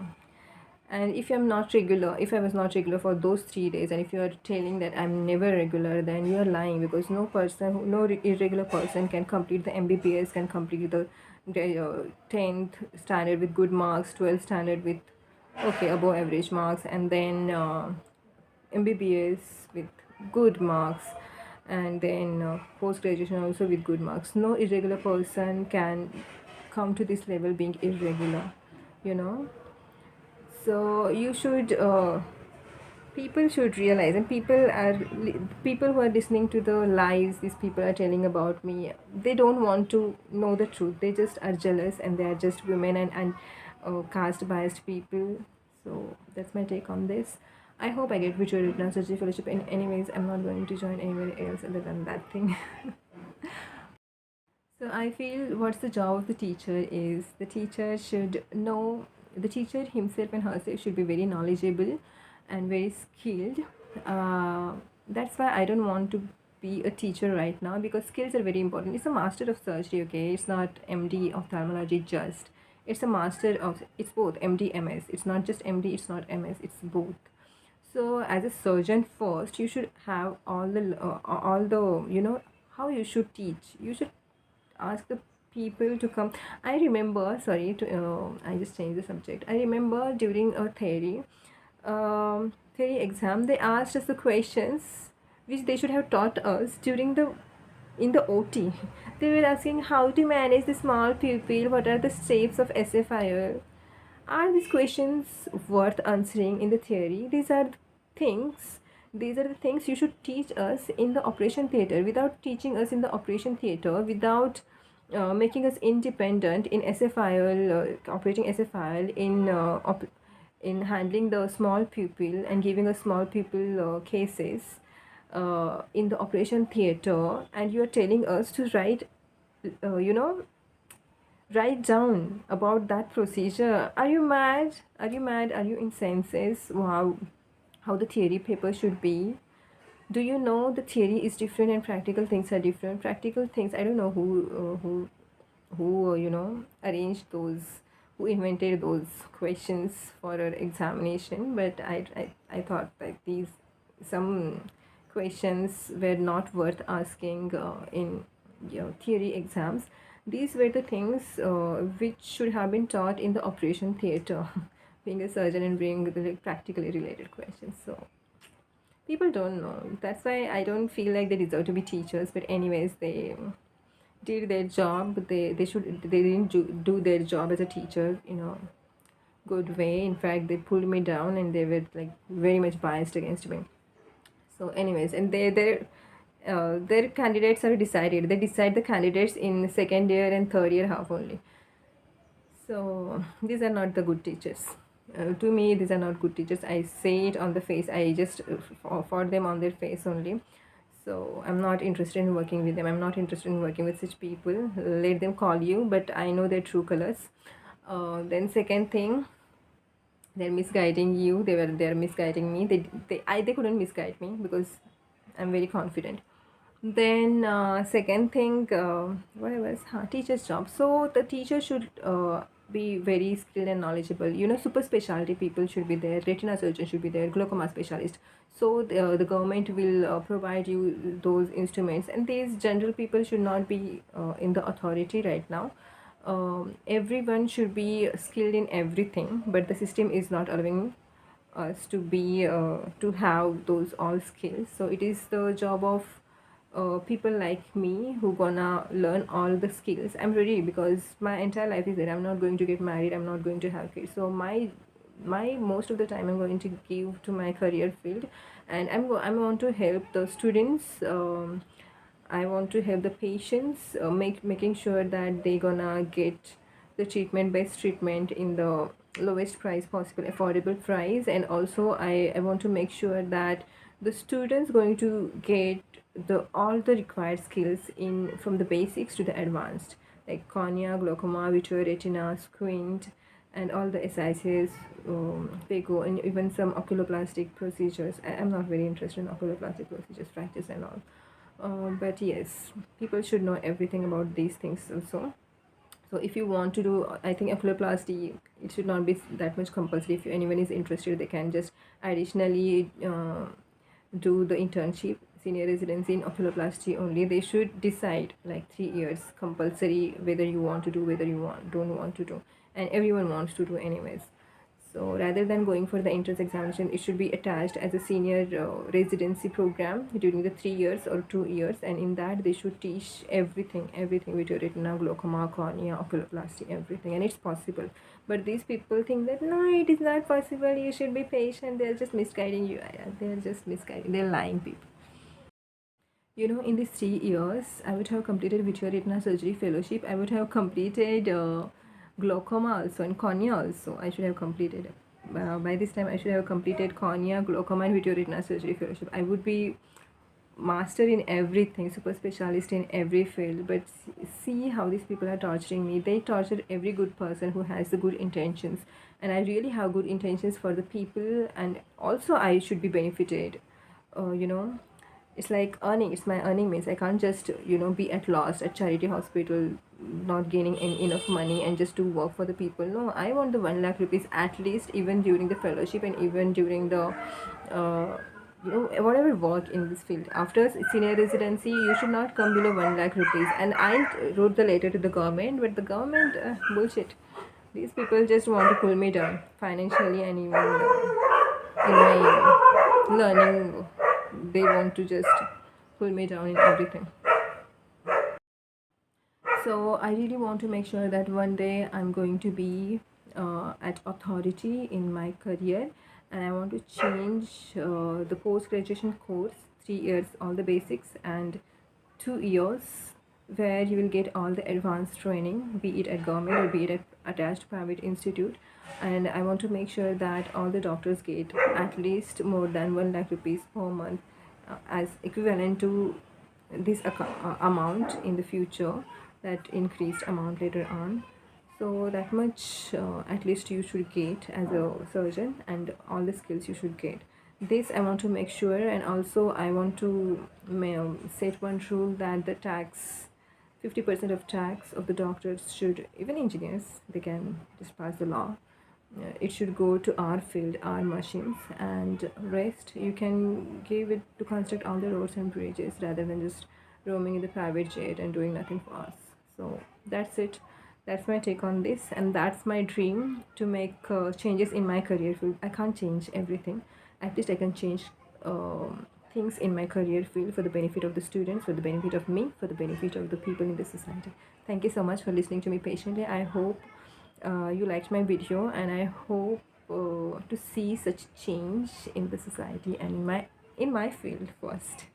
And if I'm not regular, if I was not regular for those 3 days, and if you are telling that I'm never regular, then you are lying, because no person, no irregular person can complete the MBBS, can complete the 10th standard with good marks, 12th standard with okay above average marks, and then MBBS with good marks, and then post graduation also with good marks. No irregular person can come to this level being irregular, you know. So you should people should realize, and people who are listening to the lies these people are telling about me, they don't want to know the truth, they just are jealous, and they are just women and caste biased people. So that's my take on this. I hope I get virtual retinal surgery fellowship. In anyways, I'm not going to join anywhere else other than that thing. So I feel what's the job of the teacher is the teacher should know, the teacher himself and herself should be very knowledgeable and very skilled. Uh, that's why I don't want to be a teacher right now, because skills are very important. It's a master of surgery, okay? It's not MD ophthalmology just. It's a master of, it's both MD MS. It's not just MD, it's not MS, it's both. So as a surgeon first, you should have all the, you know, how you should teach. You should ask the people to come. I remember, sorry to I just changed the subject. I remember during a theory exam, they asked us the questions which they should have taught us during the in the OT. They were asking how to manage the small pupil, what are the steps of SFIR. Are these questions worth answering in the theory? Things, these are the things you should teach us in the operation theater. Without teaching us in the operation theater, without making us independent in SFIL, operating SFIL, in handling the small pupil and giving us small pupil cases in the operation theater, and you are telling us to write, you know, write down about that procedure. Are you mad? Are you mad? Are you in senses? Wow, how the theory paper should be. Do you know the theory is different and practical things are different? Practical things, I don't know who you know, arranged those, who invented those questions for our examination, but I thought that these some questions were not worth asking in, you know, theory exams. These were the things which should have been taught in the operation theater, being a surgeon and bring the like, practically related questions. So people don't know, that's why I don't feel like they deserve to be teachers. But anyways, they did their job. They didn't do their job as a teacher in a good way. In fact, they pulled me down, and they were like very much biased against me. So anyways, and their candidates are decided. They decide the candidates in second year and third year half only. So these are not the good teachers. To me, these are not good teachers. I say it on the face. I just for them on their face only. So I'm not interested in working with them. I'm not interested in working with such people. Let them call you, but I know their true colors. Then second thing, they're misguiding you. They're misguiding me. They couldn't misguide me because I'm very confident. Then second thing, what was teacher's job. So the teacher should be very skilled and knowledgeable. You know, super specialty people should be there. Retina surgeon should be there. Glaucoma specialist. So the government will provide you those instruments, and these general people should not be in the authority right now. Everyone should be skilled in everything, but the system is not allowing us to be to have those all skills. So it is the job of people like me who gonna learn all the skills. I'm ready, because my entire life is that I'm not going to get married, I'm not going to have kids. So my most of the time I'm going to give to my career field, and I want to help the students. I want to help the patients, making sure that they gonna get the treatment, best treatment in the lowest price possible, affordable price. And also I want to make sure that the students going to get the all the required skills in from the basics to the advanced, like cornea, glaucoma, vitreoretina, squint, and all the SICs, they go, and even some oculoplastic procedures. I'm not very interested in oculoplastic procedures practice and all. But yes, people should know everything about these things also. So if you want to do, I think oculoplasty it should not be that much compulsory. If anyone is interested, they can just additionally do the internship, senior residency in oculoplasty only. They should decide like 3 years compulsory whether you want to do, whether you don't want to do, and everyone wants to do anyways. So rather than going for the entrance examination, it should be attached as a senior residency program during the 3 years or 2 years, and in that they should teach everything with your retina, glaucoma, cornea, oculoplasty, everything, and it's possible. But these people think that no, it is not possible. You should be patient. They're just misguiding you. They're just misguiding. They're lying people. In these 3 years, I would have completed vitreoretinal surgery fellowship. I would have completed glaucoma also and cornea also. I should have completed. By this time, I should have completed cornea, glaucoma, and vitreoretinal surgery fellowship. I would be master in everything, super specialist in every field. But see how these people are torturing me. They torture every good person who has the good intentions, and I really have good intentions for the people, and also I should be benefited. You know, it's like earning. It's my earning means I can't just be at loss at charity hospital, not gaining enough money and just do work for the people. No, I want the 1 lakh rupees at least, even during the fellowship and even during the whatever work in this field. After senior residency, you should not come below 1 lakh rupees. And I wrote the letter to the government, but the government bullshit. These people just want to pull me down financially, and even in my learning, they want to just pull me down in everything. So I really want to make sure that one day I'm going to be at authority in my career, and I want to change the post-graduation course, 3 years all the basics, and 2 years where you will get all the advanced training, be it at government or be it at attached private institute. And I want to make sure that all the doctors get at least more than 1 lakh rupees per month, as equivalent to this amount in the future, that increased amount later on. So that much at least you should get as a surgeon, and all the skills you should get. This I want to make sure. And also I want to set one rule that the tax, 50% of tax of the doctors should, even engineers, they can just pass the law, it should go to our field, our machines, and rest you can give it to construct all the roads and bridges, rather than just roaming in the private jet and doing nothing for us. So that's it. That's my take on this, and that's my dream, to make changes in my career field. I can't change everything. At least I can change things in my career field for the benefit of the students, for the benefit of me, for the benefit of the people in the society. Thank you so much for listening to me patiently. I hope you liked my video, and I hope to see such change in the society and in my field first.